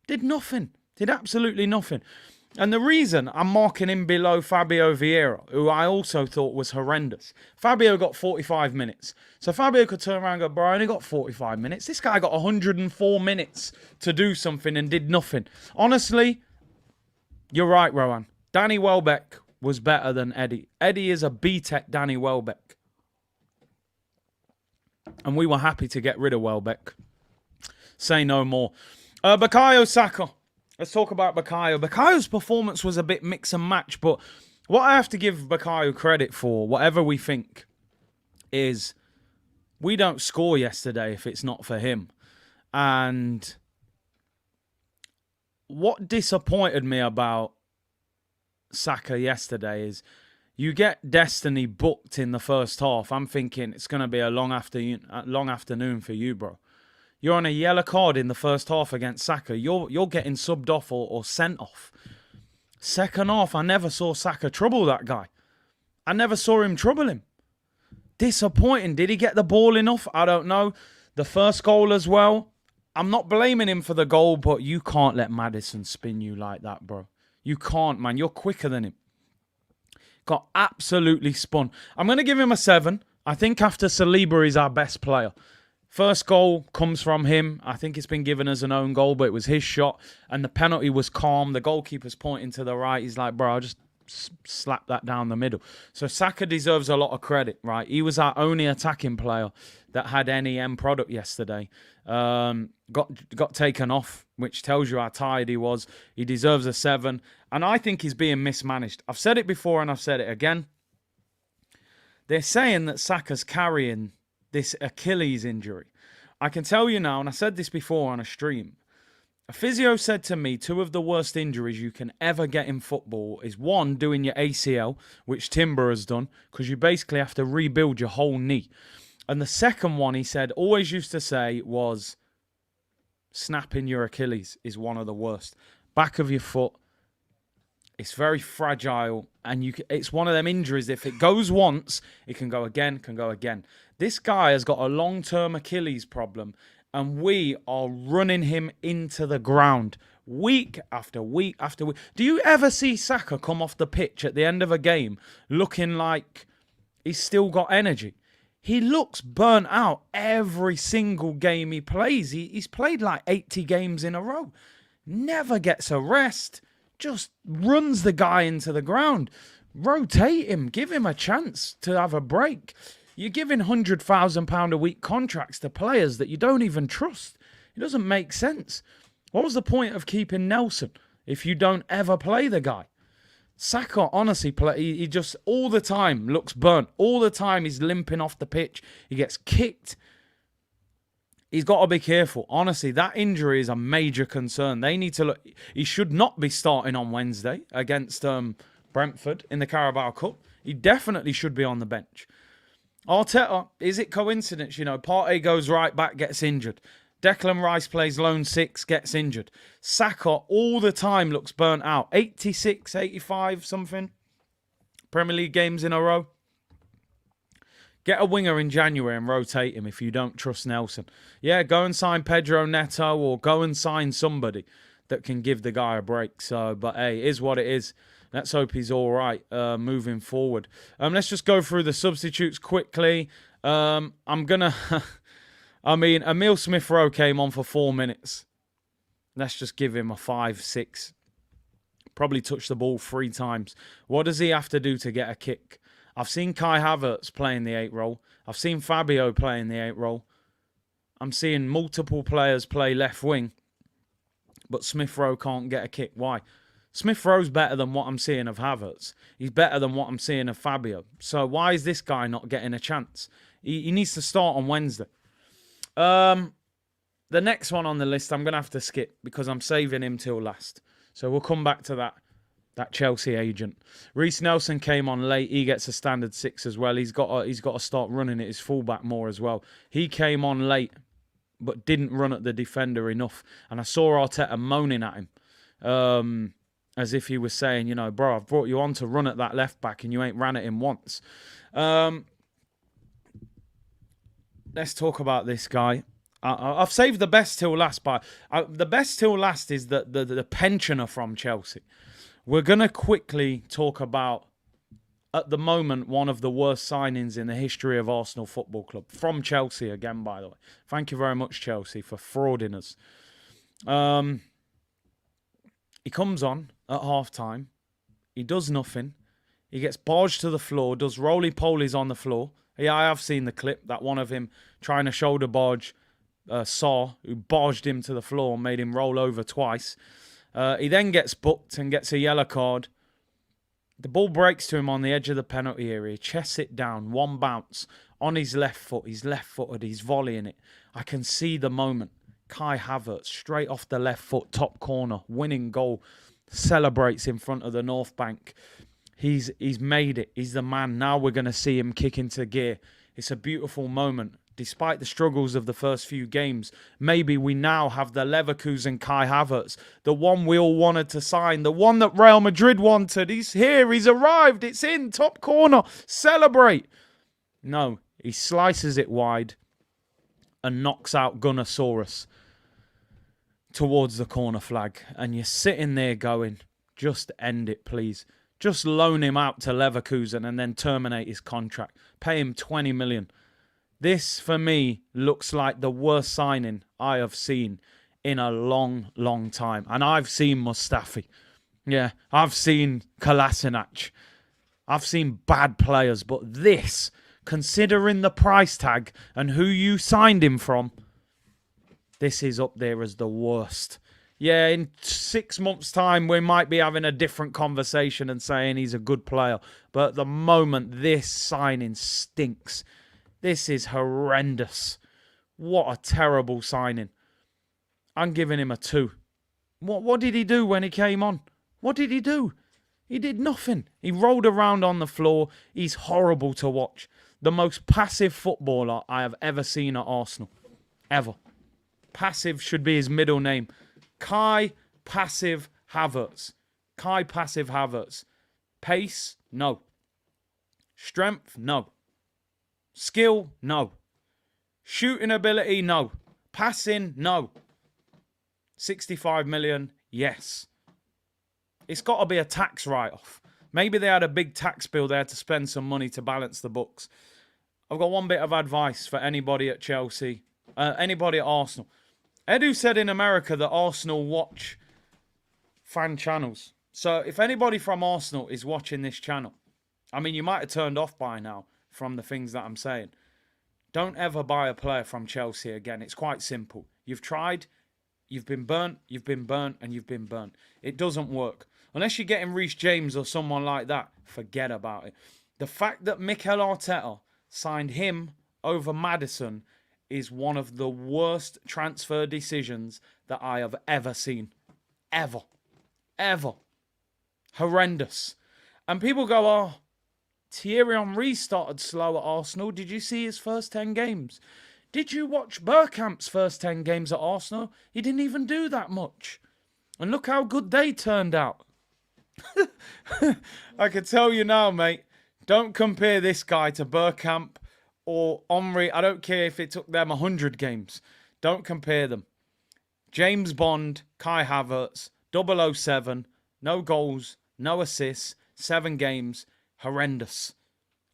Did nothing. Did absolutely nothing. And the reason I'm marking him below Fabio Vieira, who I also thought was horrendous. Fabio got 45 minutes. So Fabio could turn around and go, bro, I only got 45 minutes. This guy got 104 minutes to do something and did nothing. Honestly, you're right, Rowan. Danny Welbeck was better than Eddie. Eddie is a B-Tech Danny Welbeck. And we were happy to get rid of Welbeck. Say no more. Bukayo Saka. Let's talk about Bukayo. Bukayo's performance was a bit mix and match, but what I have to give Bukayo credit for, whatever we think, is we don't score yesterday if it's not for him. And what disappointed me about Saka yesterday is you get Destiny booked in the first half. I'm thinking it's going to be a long afternoon for you, bro. You're on a yellow card in the first half against Saka. You're getting subbed off or sent off. Second half, I never saw Saka trouble that guy. I never saw him trouble him. Disappointing. Did he get the ball enough? I don't know. The first goal as well. I'm not blaming him for the goal, but you can't let Maddison spin you like that, bro. You can't, man. You're quicker than him. Got absolutely spun. I'm going to give him a 7. I think after Saliba is our best player. First goal comes from him. I think it's been given as an own goal, but it was his shot. And the penalty was calm. The goalkeeper's pointing to the right. He's like, bro, I'll just slap that down the middle. So Saka deserves a lot of credit, right? He was our only attacking player that had any end product yesterday. Got taken off, which tells you how tired he was. He deserves a 7. And I think he's being mismanaged. I've said it before and I've said it again. They're saying that Saka's carrying this Achilles injury. I can tell you now, and I said this before on a stream, a physio said to me 2 of the worst injuries you can ever get in football is 1, doing your ACL, which Timber has done, because you basically have to rebuild your whole knee. And the second one, he said, always used to say, was snapping your Achilles is one of the worst. Back of your foot, it's very fragile, and it's one of them injuries. If it goes once, it can go again, can go again. This guy has got a long-term Achilles problem, and we are running him into the ground week after week after week. Do you ever see Saka come off the pitch at the end of a game looking like he's still got energy? He looks burnt out every single game he plays. He's played like 80 games in a row. Never gets a rest. Just runs the guy into the ground. Rotate him. Give him a chance to have a break. You're giving £100,000 a week contracts to players that you don't even trust. It doesn't make sense. What was the point of keeping Nelson if you don't ever play the guy? Saka, honestly, he just all the time looks burnt. All the time he's limping off the pitch. He gets kicked. He's got to be careful. Honestly, that injury is a major concern. They need to look. He should not be starting on Wednesday against Brentford in the Carabao Cup. He definitely should be on the bench. Arteta, is it coincidence? You know, Partey goes right back, gets injured. Declan Rice plays lone 6, gets injured. Saka all the time looks burnt out. 86, 85, something. Premier League games in a row. Get a winger in January and rotate him if you don't trust Nelson. Yeah, go and sign Pedro Neto or go and sign somebody that can give the guy a break. So, but hey, it is what it is. Let's hope he's all right moving forward. Let's just go through the substitutes quickly. I'm going to... I mean, Emil Smith-Rowe came on for 4 minutes. Let's just give him a 5, 6. Probably touched the ball 3 times. What does he have to do to get a kick? I've seen Kai Havertz playing the 8 role. I've seen Fabio playing the 8 role. I'm seeing multiple players play left wing. But Smith-Rowe can't get a kick. Why? Smith-Rowe's better than what I'm seeing of Havertz. He's better than what I'm seeing of Fabio. So why is this guy not getting a chance? He needs to start on Wednesday. The next one on the list, I'm going to have to skip because I'm saving him till last. So we'll come back to that Chelsea agent. Reece Nelson came on late. He gets a standard 6 as well. He's got to start running at his fullback more as well. He came on late, but didn't run at the defender enough. And I saw Arteta moaning at him, as if he was saying, bro, I've brought you on to run at that left back and you ain't ran at him once. Let's talk about this guy. I've saved the best till last, but the best till last is the pensioner from Chelsea. We're going to quickly talk about, at the moment, one of the worst signings in the history of Arsenal Football Club. From Chelsea again, by the way. Thank you very much, Chelsea, for frauding us. He comes on at half-time. He does nothing. He gets barged to the floor, does roly-polies on the floor. Yeah, I have seen the clip, that one of him trying to shoulder barge who barged him to the floor and made him roll over twice. He then gets booked and gets a yellow card. The ball breaks to him on the edge of the penalty area. Chests it down, one bounce on his left foot. He's left-footed. He's volleying it. I can see the moment. Kai Havertz, straight off the left foot, top corner, winning goal, celebrates in front of the North Bank. He's made it. He's the man. Now we're going to see him kick into gear. It's a beautiful moment. Despite the struggles of the first few games, maybe we now have the Leverkusen Kai Havertz, the one we all wanted to sign, the one that Real Madrid wanted. He's here, he's arrived, it's in, top corner, celebrate. No, he slices it wide and knocks out Gunnosaurus towards the corner flag. And you're sitting there going, just end it, please. Just loan him out to Leverkusen and then terminate his contract. Pay him 20 million. This, for me, looks like the worst signing I have seen in a long, long time. And I've seen Mustafi. Yeah, I've seen Kolasinac. I've seen bad players. But this, considering the price tag and who you signed him from, this is up there as the worst. Yeah, in 6 months' time, we might be having a different conversation and saying he's a good player. But at the moment, this signing stinks. This is horrendous. What a terrible signing. I'm giving him a 2. What did he do when he came on? What did he do? He did nothing. He rolled around on the floor. He's horrible to watch. The most passive footballer I have ever seen at Arsenal. Ever. Passive should be his middle name. Kai Passive Havertz. Kai Passive Havertz. Pace? No. Strength? No. Skill? No. Shooting ability? No. Passing? No. 65 million? Yes. It's got to be a tax write-off. Maybe they had a big tax bill they had to spend some money to balance the books. I've got one bit of advice for anybody at Chelsea, anybody at Arsenal. Edu said in America that Arsenal watch fan channels. So if anybody from Arsenal is watching this channel, I mean, you might have turned off by now from the things that I'm saying. Don't ever buy a player from Chelsea again. It's quite simple. You've tried, you've been burnt, and you've been burnt. It doesn't work. Unless you're getting Reece James or someone like that, forget about it. The fact that Mikel Arteta signed him over Maddison is one of the worst transfer decisions that I have ever seen. Ever. Ever. Horrendous. And people go, oh, Thierry Henry started slow at Arsenal. Did you see his first 10 games? Did you watch Bergkamp's first 10 games at Arsenal? He didn't even do that much. And look how good they turned out. I can tell you now, mate, don't compare this guy to Bergkamp or Henry. I don't care if it took them 100 games. Don't compare them. James Bond, Kai Havertz, 007, no goals, no assists, 7 games, horrendous.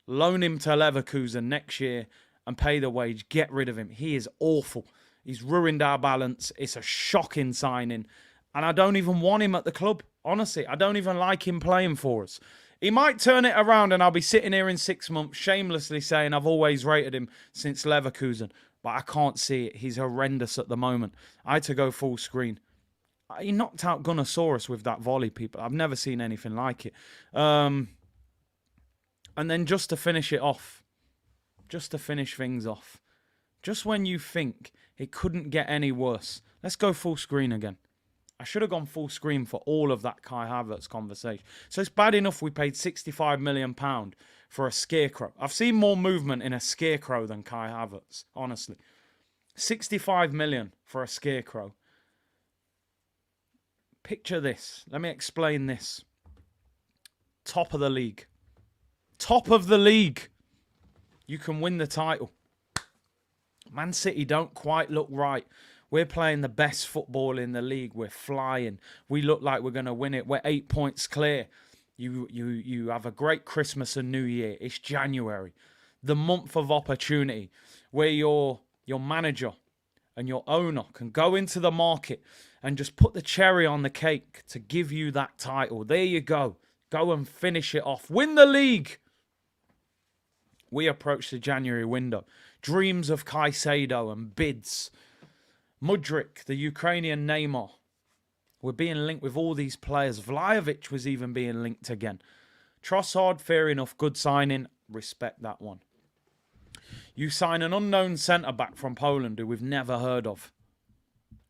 Loan him to Leverkusen next year and pay the wage. Get rid of him. He is awful. He's ruined our balance. It's a shocking signing. And I don't even want him at the club. Honestly, I don't even like him playing for us. He might turn it around and I'll be sitting here in 6 months shamelessly saying I've always rated him since Leverkusen. But I can't see it. He's horrendous at the moment. I had to go full screen. He knocked out Gunnosaurus with that volley, people. I've never seen anything like it. And then just to finish it off, just to finish things off, just when you think it couldn't get any worse. Let's go full screen again. I should have gone full screen for all of that Kai Havertz conversation. So it's bad enough we paid £65 million for a scarecrow. I've seen more movement in a scarecrow than Kai Havertz, honestly. 65 million for a scarecrow. Picture this. Let me explain this. Top of the league. Top of the league. You can win the title. Man City don't quite look right. We're playing the best football in the league. We're flying. We look like we're going to win it. We're 8 points clear. You have a great Christmas and New Year. It's January. The month of opportunity where your manager and your owner can go into the market and just put the cherry on the cake to give you that title. There you go. Go and finish it off. Win the league. We approach the January window. Dreams of Caicedo and bids. Mudryk, the Ukrainian Neymar. We're being linked with all these players. Vlahovic was even being linked again. Trossard, fair enough, good signing. Respect that one. You sign an unknown centre-back from Poland who we've never heard of,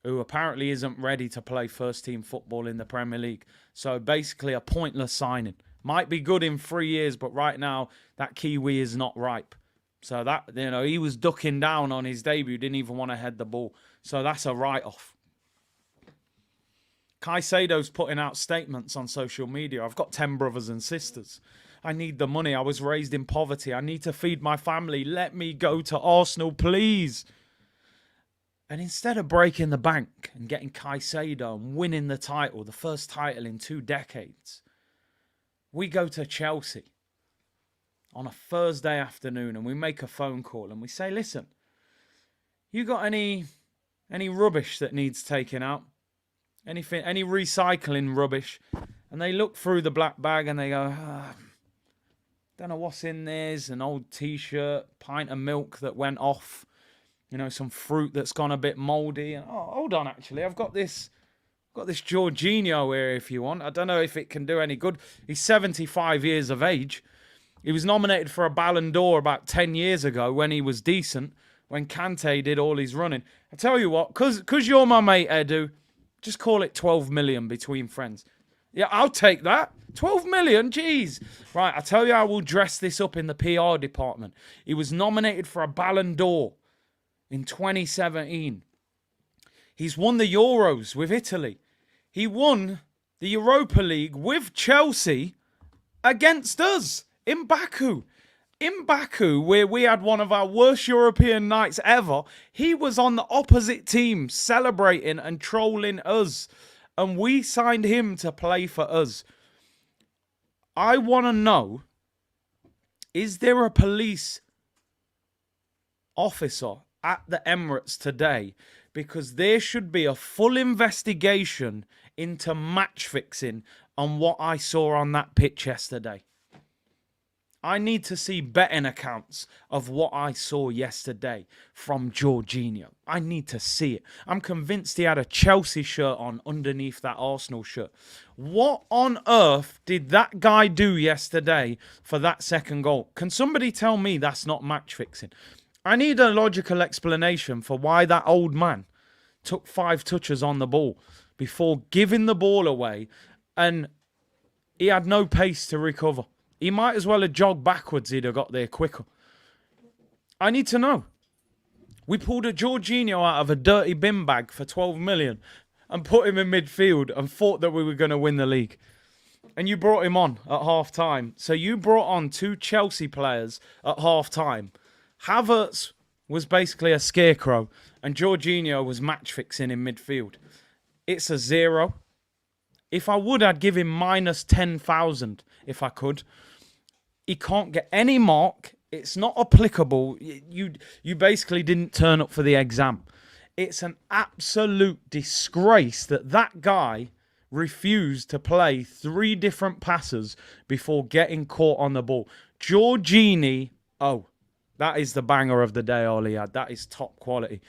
who apparently isn't ready to play first-team football in the Premier League. So basically a pointless signing. Might be good in 3 years, but right now that Kiwi is not ripe. So that, he was ducking down on his debut, didn't even want to head the ball. So that's a write-off. Caicedo's putting out statements on social media. I've got 10 brothers and sisters. I need the money. I was raised in poverty. I need to feed my family. Let me go to Arsenal, please. And instead of breaking the bank and getting Caicedo and winning the title, the first title in 2 decades, we go to Chelsea on a Thursday afternoon and we make a phone call and we say, listen, you got any rubbish that needs taking out? Anything, any recycling rubbish? And they look through the black bag and they go, don't know what's in there. There's an old t-shirt, pint of milk that went off, some fruit that's gone a bit mouldy. And hold on, actually, I've got this Jorginho here if you want. I don't know if it can do any good. He's 75 years of age. He was nominated for a Ballon d'Or about 10 years ago when he was decent, when Kante did all his running. I tell you what, because you're my mate, Edu, just call it 12 million between friends. Yeah, I'll take that. 12 million, jeez. Right, I tell you, I will dress this up in the PR department. He was nominated for a Ballon d'Or in 2017. He's won the Euros with Italy. He won the Europa League with Chelsea against us in Baku. In Baku, where we had one of our worst European nights ever, he was on the opposite team celebrating and trolling us. And we signed him to play for us. I want to know, is there a police officer at the Emirates today? Because there should be a full investigation into match fixing on what I saw on that pitch yesterday. I need to see betting accounts of what I saw yesterday from Jorginho. I need to see it. I'm convinced he had a Chelsea shirt on underneath that Arsenal shirt. What on earth did that guy do yesterday for that second goal? Can somebody tell me that's not match fixing? I need a logical explanation for why that old man took 5 touches on the ball before giving the ball away and he had no pace to recover. He might as well have jogged backwards. He'd have got there quicker. I need to know. We pulled a Jorginho out of a dirty bin bag for 12 million and put him in midfield and thought that we were going to win the league. And you brought him on at half time. So you brought on 2 Chelsea players at half time. Havertz was basically a scarecrow and Jorginho was match fixing in midfield. It's a 0. If I would, I'd give him minus 10,000 if I could. He can't get any mark. It's not applicable. You basically didn't turn up for the exam. It's an absolute disgrace that that guy refused to play 3 different passes before getting caught on the ball. Jorginho, that is the banger of the day, Oliad. That is top quality.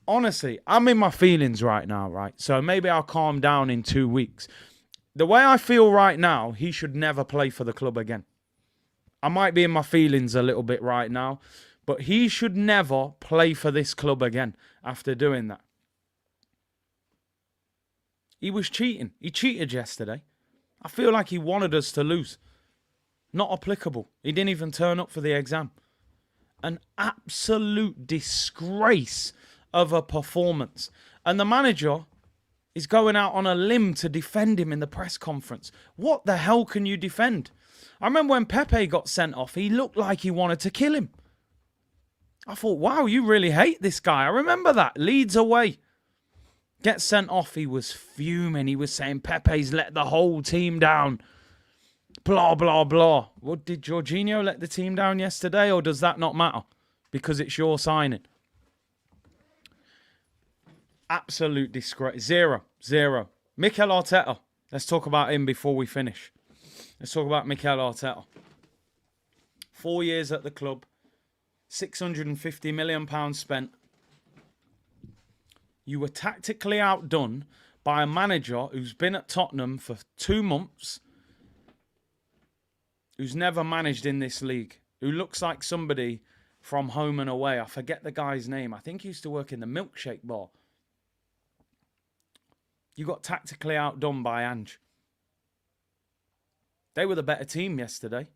Honestly, I'm in my feelings right now, right? So maybe I'll calm down in 2 weeks. The way I feel right now, he should never play for the club again. I might be in my feelings a little bit right now, But he should never play for this club again after doing that. He was cheating. He cheated yesterday. I feel like he wanted us to lose. Not applicable. He didn't even turn up for the exam. An absolute disgrace of a performance. And the manager is going out on a limb to defend him in the press conference. What the hell can you defend? I remember when Pepe got sent off, he looked like he wanted to kill him. I thought, wow, you really hate this guy. I remember that. Leeds away. Gets sent off. He was fuming. He was saying Pepe's let the whole team down. Blah, blah, blah. What, did Jorginho let the team down yesterday, or does that not matter? Because it's your signing. Absolute disgrace. Zero. Mikel Arteta. Let's talk about him before we finish. Let's talk about Mikel Arteta. 4 years at the club. £650 million spent. You were tactically outdone by a manager who's been at Tottenham for 2 months, who's never managed in this league, who looks like somebody from Home and Away. I forget the guy's name. I think he used to work in the milkshake bar. You got tactically outdone by Ange. They were the better team yesterday.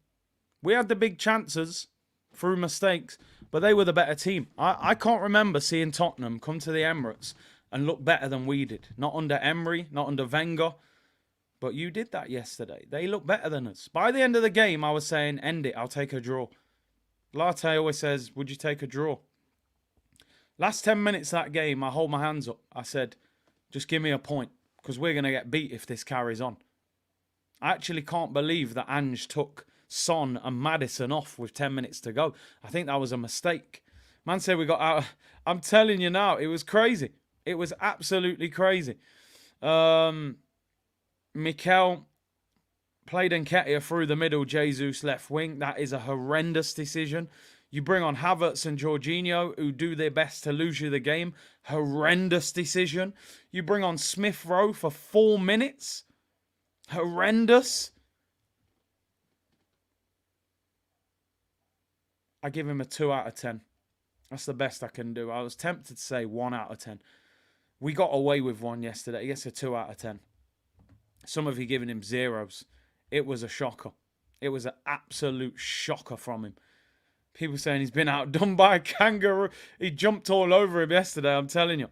We had the big chances through mistakes, but they were the better team. I can't remember seeing Tottenham come to the Emirates and look better than we did. Not under Emery, not under Wenger. But you did that yesterday. They look better than us. By the end of the game, I was saying, end it, I'll take a draw. Latte always says, would you take a draw? Last 10 minutes of that game, I hold my hands up. I said, just give me a point, because we're going to get beat if this carries on. I actually can't believe that Ange took Son and Maddison off with 10 minutes to go. I think that was a mistake. Man said we got out. I'm telling you now, it was crazy. It was absolutely crazy. Mikel played Nketiah through the middle, Jesus left wing. That is a horrendous decision. You bring on Havertz and Jorginho, who do their best to lose you the game. Horrendous decision. You bring on Smith Rowe for 4 minutes. Horrendous. I give him a 2 out of 10. That's the best I can do. I was tempted to say 1 out of 10. We got away with one yesterday. He gets a 2 out of 10. Some of you giving him zeros. It was a shocker. It was an absolute shocker from him. People saying he's been outdone by a kangaroo. He jumped all over him yesterday, I'm telling you.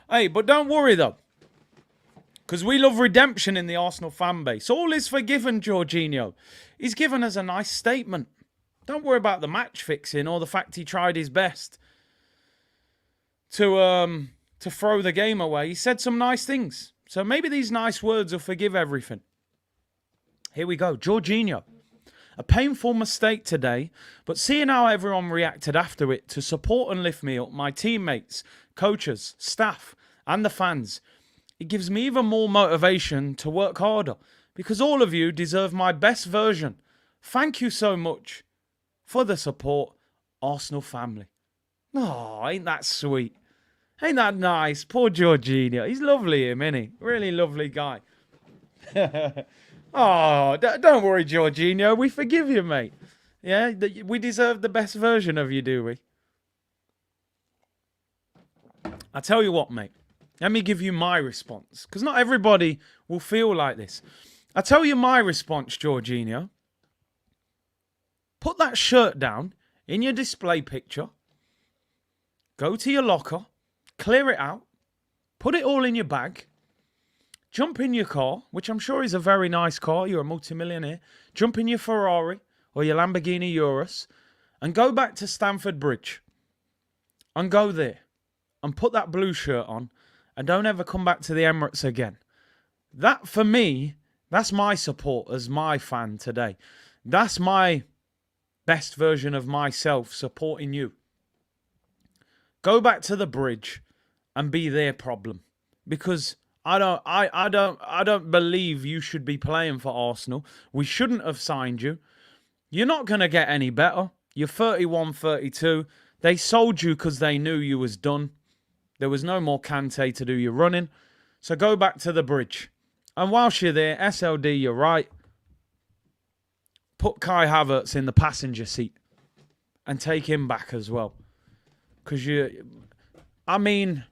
Hey, but don't worry though. Because we love redemption in the Arsenal fan base. All is forgiven, Jorginho. He's given us a nice statement. Don't worry about the match fixing or the fact he tried his best to throw the game away. He said some nice things. So maybe these nice words will forgive everything. Here we go. Jorginho. A painful mistake today, but seeing how everyone reacted after it to support and lift me up, my teammates, coaches, staff, and the fans, it gives me even more motivation to work harder because all of you deserve my best version. Thank you so much for the support, Arsenal family. Oh, ain't that sweet? Ain't that nice? Poor Jorginho. He's lovely, him, isn't he? Really lovely guy. Oh, don't worry, Jorginho. We forgive you, mate. Yeah, we deserve the best version of you, do we? I tell you what, mate. Let me give you my response. Because not everybody will feel like this. I tell you my response, Jorginho. Put that shirt down in your display picture. Go to your locker. Clear it out. Put it all in your bag. Jump in your car, which I'm sure is a very nice car. You're a multimillionaire. Jump in your Ferrari or your Lamborghini Urus and go back to Stamford Bridge. And go there. And put that blue shirt on. And don't ever come back to the Emirates again. That, for me, that's my support as my fan today. That's my best version of myself supporting you. Go back to the bridge and be their problem. Because I don't believe you should be playing for Arsenal. We shouldn't have signed you. You're not going to get any better. You're 31, 32. They sold you because they knew you was done. There was no more Kante to do your running. So go back to the bridge. And whilst you're there, SLD, you're right. Put Kai Havertz in the passenger seat. and take him back as well. Because I'm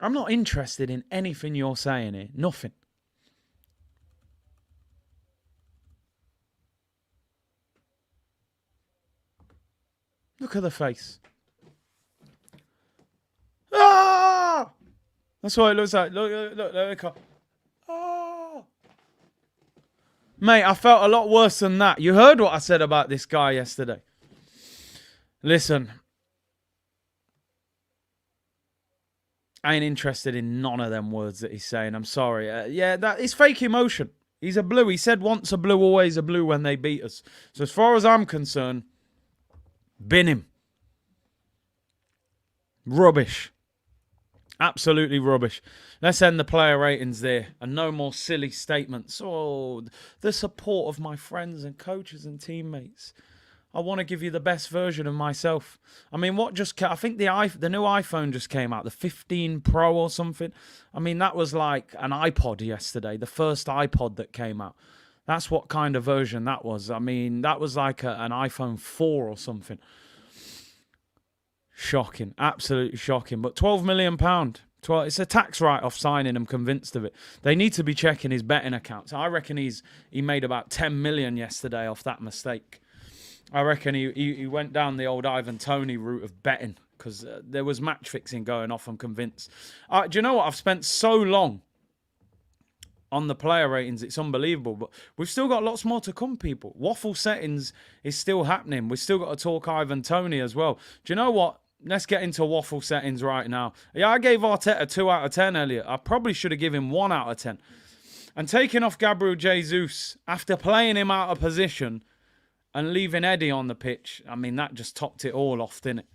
not interested in anything you're saying here. Nothing. Look at the face. Ah! That's what it looks like. Look. Ah! Mate, I felt a lot worse than that. You heard what I said about this guy yesterday. Listen. I ain't interested in none of them words that he's saying. I'm sorry. Yeah, that is fake emotion. He's a blue. He said once a blue, always a blue when they beat us. So as far as I'm concerned, bin him. Rubbish. Absolutely rubbish. Let's end the player ratings there. And no more silly statements. Oh, the support of my friends and coaches and teammates. I want to give you the best version of myself. I mean, I think the new iPhone just came out, the 15 Pro or something. I mean, that was like an iPod yesterday, the first iPod that came out. That's what kind of version that was. I mean, that was like an iPhone 4 or something. Shocking, absolutely shocking. But £12 million. It's a tax write-off signing. I'm convinced of it. They need to be checking his betting accounts. I reckon he made about 10 million yesterday off that mistake. I reckon he went down the old Toney route of betting because there was match fixing going off, I'm convinced. Do you know what? I've spent so long on the player ratings, it's unbelievable. But we've still got lots more to come, people. Waffle settings is still happening. We've still got to talk Toney as well. Do you know what? Let's get into waffle settings right now. Yeah, I gave Arteta 2 out of 10 earlier. I probably should have given him 1 out of 10. And taking off Gabriel Jesus after playing him out of position and leaving Eddie on the pitch, I mean, that just topped it all off, didn't it?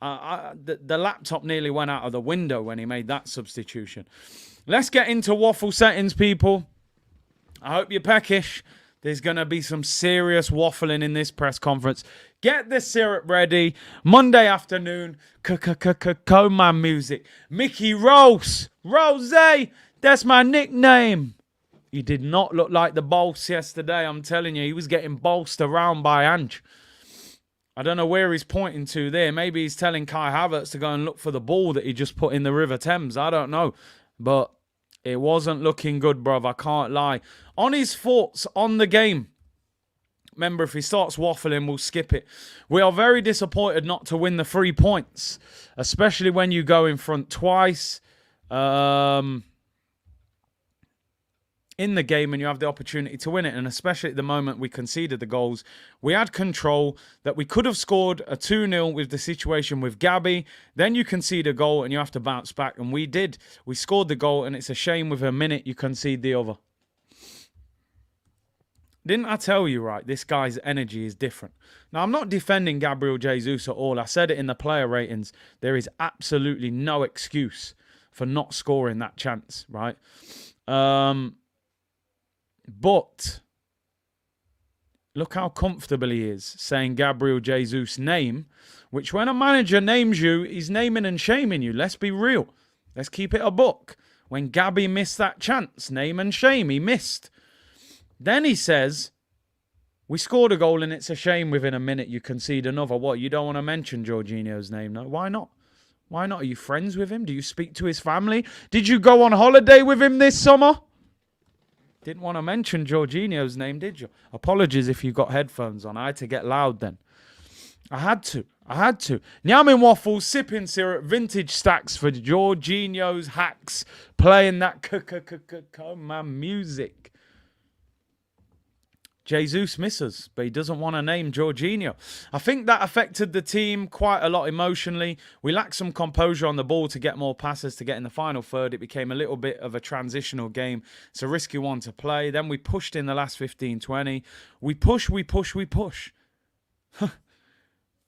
The laptop nearly went out of the window when he made that substitution. Let's get into waffle settings, people. I hope you're peckish. There's going to be some serious waffling in this press conference. Get the syrup ready. Monday afternoon, coma music. Mickey Rose. Rose, that's my nickname. He did not look like the boss yesterday, I'm telling you. He was getting bossed around by Ange. I don't know where he's pointing to there. Maybe he's telling Kai Havertz to go and look for the ball that he just put in the River Thames. I don't know. But it wasn't looking good, bruv. I can't lie. On his thoughts on the game. Remember, if he starts waffling, we'll skip it. We are very disappointed not to win the 3 points. Especially when you go in front twice. In the game and you have the opportunity to win it, and especially at the moment we conceded the goals, we had control that we could have scored a 2-0 with the situation with Gabby, then you concede a goal and you have to bounce back, and we did. We scored the goal, and it's a shame with a minute you concede the other. Didn't I tell you, right, this guy's energy is different. Now, I'm not defending Gabriel Jesus at all. I said it in the player ratings. There is absolutely no excuse for not scoring that chance, right? But look how comfortable he is saying Gabriel Jesus' name, which when a manager names you, he's naming and shaming you. Let's be real. Let's keep it a buck. When Gabby missed that chance, name and shame, he missed. Then he says, we scored a goal and it's a shame within a minute you concede another. What, you don't want to mention Jorginho's name? No, why not? Why not? Are you friends with him? Do you speak to his family? Did you go on holiday with him this summer? Didn't want to mention Jorginho's name, did you? Apologies if you got headphones on. I had to get loud then. I had to. Nyamin waffles, sipping syrup, vintage stacks for Jorginho's hacks, playing that coma music. Jesus misses, but he doesn't want to name Jorginho. I think that affected the team quite a lot emotionally. We lacked some composure on the ball to get more passes to get in the final third. It became a little bit of a transitional game. It's a risky one to play. Then we pushed in the last 15-20. We push.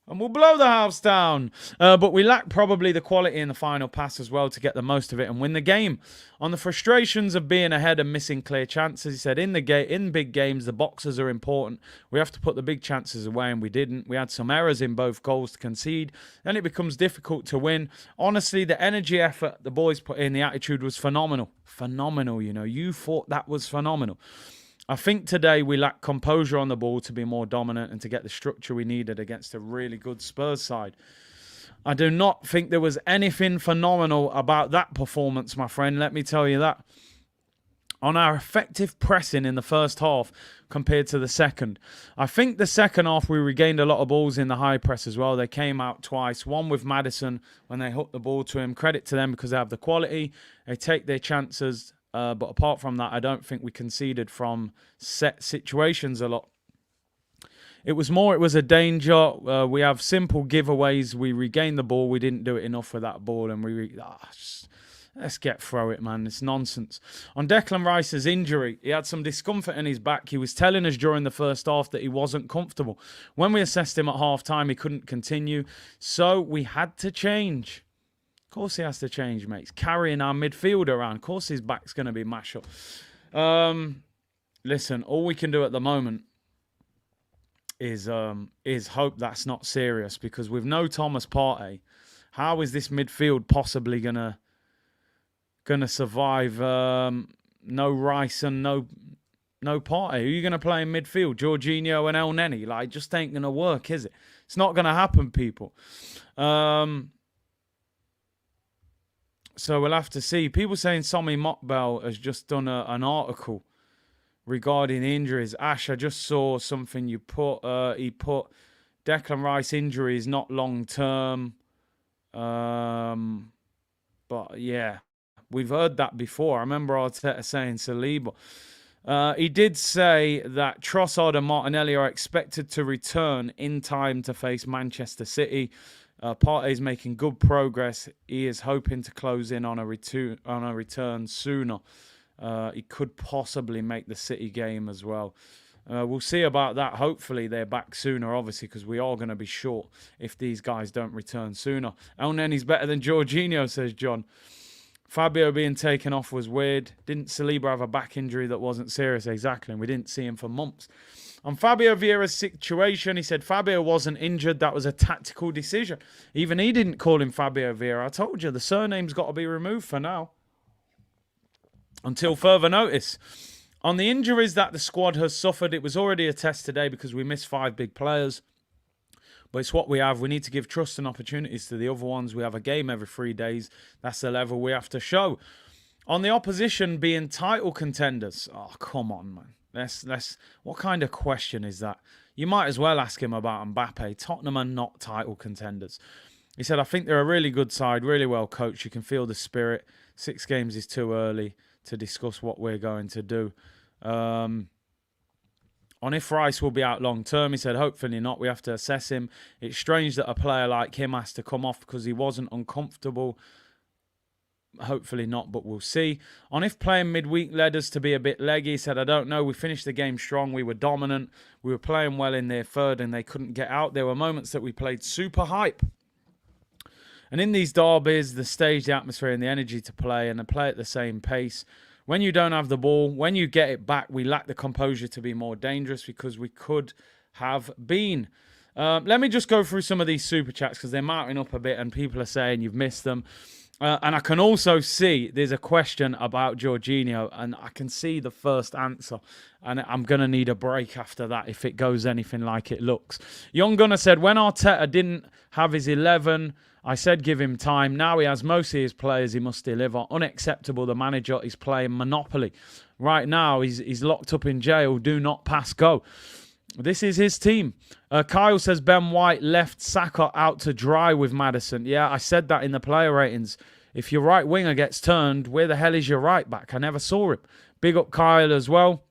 And we'll blow the house down. But we lack probably the quality in the final pass as well to get the most of it and win the game. On the frustrations of being ahead and missing clear chances, he said, in big games, the boxes are important. We have to put the big chances away, and we didn't. We had some errors in both goals to concede. Then it becomes difficult to win. Honestly, the energy, effort the boys put in, the attitude was phenomenal. Phenomenal, you know. You thought that was phenomenal. I think today we lacked composure on the ball to be more dominant and to get the structure we needed against a really good Spurs side. I do not think there was anything phenomenal about that performance, my friend. Let me tell you that. On our effective pressing in the first half compared to the second. I think the second half we regained a lot of balls in the high press as well. They came out twice. One with Maddison when they hooked the ball to him. Credit to them because they have the quality. They take their chances. But apart from that, I don't think we conceded from set situations a lot. It was a danger. We have simple giveaways. We regained the ball. We didn't do it enough with that ball. And let's throw it, man. It's nonsense. On Declan Rice's injury, he had some discomfort in his back. He was telling us during the first half that he wasn't comfortable. When we assessed him at half-time, he couldn't continue. So we had to change. Of course he has to change, mate. He's carrying our midfield around. Of course his back's going to be mashed up. Listen, all we can do at the moment is hope that's not serious. Because with no Thomas Partey, how is this midfield possibly going to survive? No Rice and no Partey. Who are you going to play in midfield? Jorginho and El Neni? Like, just ain't going to work, is it? It's not going to happen, people. So we'll have to see. People saying Sami Mokbel has just done an article regarding injuries. Ash, I just saw something you put. He put Declan Rice injury is not long term. But yeah. We've heard that before. I remember Arteta saying Saliba. He did say that Trossard and Martinelli are expected to return in time to face Manchester City. Partey's making good progress. He is hoping to close in on a return sooner. He could possibly make the City game as well. We'll see about that. Hopefully they're back sooner, obviously, because we are going to be short if these guys don't return sooner. El Neni's better than Jorginho, says John. Fabio being taken off was weird. Didn't Saliba have a back injury that wasn't serious? Exactly. And we didn't see him for months. On Fabio Vieira's situation, he said Fabio wasn't injured. That was a tactical decision. Even he didn't call him Fabio Vieira. I told you, the surname's got to be removed for now. Until further notice. On the injuries that the squad has suffered, it was already a test today because we missed 5 big players. But it's what we have. We need to give trust and opportunities to the other ones. We have a game every 3 days. That's the level we have to show. On the opposition being title contenders. Oh, come on, man. What kind of question is that? You might as well ask him about Mbappe. Tottenham are not title contenders. He said, I think they're a really good side, really well coached. You can feel the spirit. 6 games is too early to discuss what we're going to do. On if Rice will be out long term, he said, hopefully not. We have to assess him. It's strange that a player like him has to come off because he wasn't uncomfortable. Hopefully not, but we'll see. On if playing midweek led us to be a bit leggy, he said, I don't know. We finished the game strong. We were dominant. We were playing well in their third and they couldn't get out. There were moments that we played super hype. And in these derbies, the stage, the atmosphere and the energy to play and to play at the same pace. When you don't have the ball, when you get it back, we lack the composure to be more dangerous because we could have been. Let me just go through some of these super chats because they're mounting up a bit and people are saying you've missed them. And I can also see there's a question about Jorginho and I can see the first answer. And I'm going to need a break after that if it goes anything like it looks. Young Gunner said, when Arteta didn't have his 11, I said give him time. Now he has most of his players he must deliver. Unacceptable. The manager is playing Monopoly. Right now he's locked up in jail. Do not pass go. This is his team. Kyle says Ben White left Saka out to dry with Maddison. Yeah, I said that in the player ratings. If your right winger gets turned, where the hell is your right back? I never saw him. Big up Kyle as well.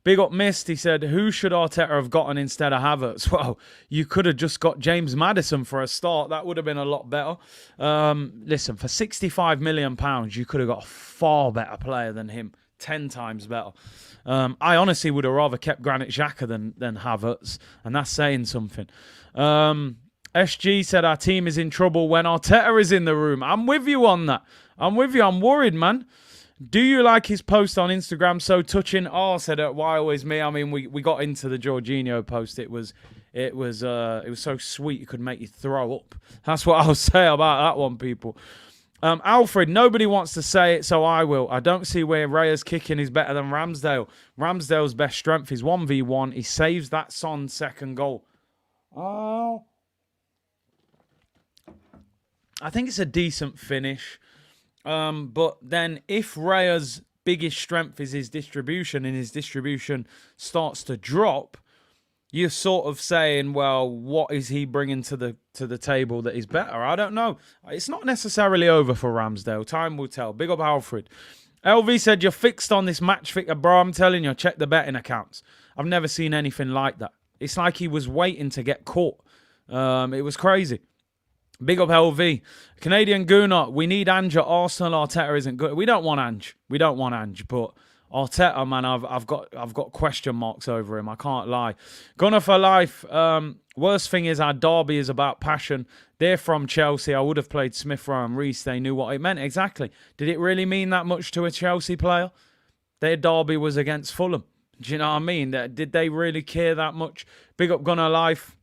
Big up Mist. He said, who should Arteta have gotten instead of Havertz? Well, you could have just got James Maddison for a start. That would have been a lot better. Listen, for £65 million, you could have got a far better player than him. 10 times better. I honestly would have rather kept Granit Xhaka than Havertz, and that's saying something. SG said our team is in trouble when Arteta is in the room. I'm with you on that. I'm with you. I'm worried, man. Do you like his post on Instagram? So touching. Oh, said why always me? I mean, we got into the Jorginho post. It was so sweet it could make you throw up. That's what I'll say about that one, people. Alfred, nobody wants to say it, so I will. I don't see where Raya's kicking is better than Ramsdale. Ramsdale's best strength is 1v1. He saves that Son's second goal. Oh. I think it's a decent finish. But then if Raya's biggest strength is his distribution and his distribution starts to drop, you're sort of saying, well, what is he bringing to the table that is better? I don't know. It's not necessarily over for Ramsdale. Time will tell. Big up Alfred. LV said, you're fixed on this match fixer, bro. I'm telling you, check the betting accounts. I've never seen anything like that. It's like he was waiting to get caught. It was crazy. Big up LV. Canadian Gooner, we need Ange at Arsenal. Arteta isn't good. We don't want Ange. But Arteta, man, I've got question marks over him. I can't lie. Gunner for life. Worst thing is our derby is about passion. They're from Chelsea. I would have played Smith Rowe and Reece. They knew what it meant. Exactly. Did it really mean that much to a Chelsea player? Their derby was against Fulham. Do you know what I mean? Did they really care that much? Big up Gunner life.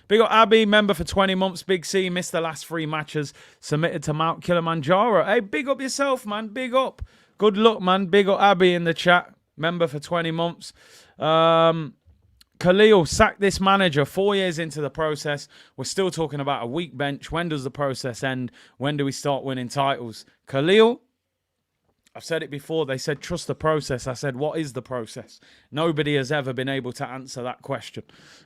Big up Abby, member for 20 months. Big C, missed the last 3 matches. Submitted to Mount Kilimanjaro. Hey, big up yourself, man. Big up. Good luck, man. Big up Abby in the chat. Member for 20 months. Khalil, sack this manager. 4 years into the process. We're still talking about a weak bench. When does the process end? When do we start winning titles? Khalil, I've said it before. They said, trust the process. I said, what is the process? Nobody has ever been able to answer that question.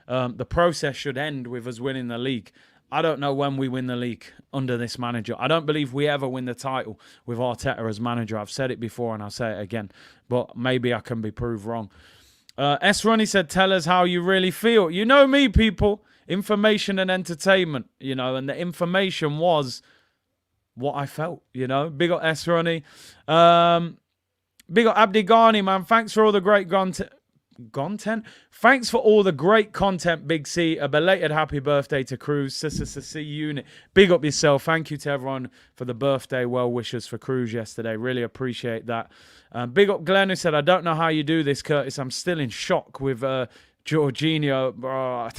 The process should end with us winning the league. I don't know when we win the league under this manager. I don't believe we ever win the title with Arteta as manager. I've said it before and I'll say it again. But maybe I can be proved wrong. S. Ronnie said, tell us how you really feel. You know me, people. Information and entertainment, you know. And the information was what I felt, you know. Big up S. Ronnie. Big up Abdi Ghani, man. Thanks for all the great content. Thanks for all the great content, Big C. A belated happy birthday to Cruz. C Unit. Big up yourself. Thank you to everyone for the birthday well wishes for Cruz yesterday. Really appreciate that. Big up Glenn, who said, I don't know how you do this, Curtis. I'm still in shock with Jorginho. Bro,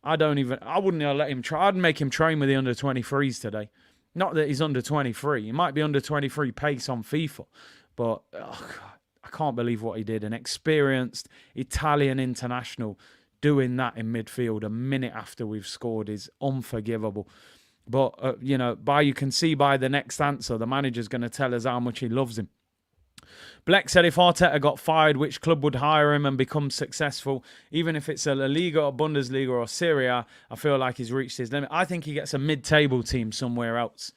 I wouldn't let him try. I'd make him train with the under 23s today. Not that he's under 23. He might be under 23 pace on FIFA. But, oh God, I can't believe what he did. An experienced Italian international doing that in midfield a minute after we've scored is unforgivable. But, you know, you can see by the next answer, the manager's going to tell us how much he loves him. Bleck said if Arteta got fired, which club would hire him and become successful? Even if it's a La Liga or Bundesliga or Serie A, I feel like he's reached his limit. I think he gets a mid-table team somewhere else.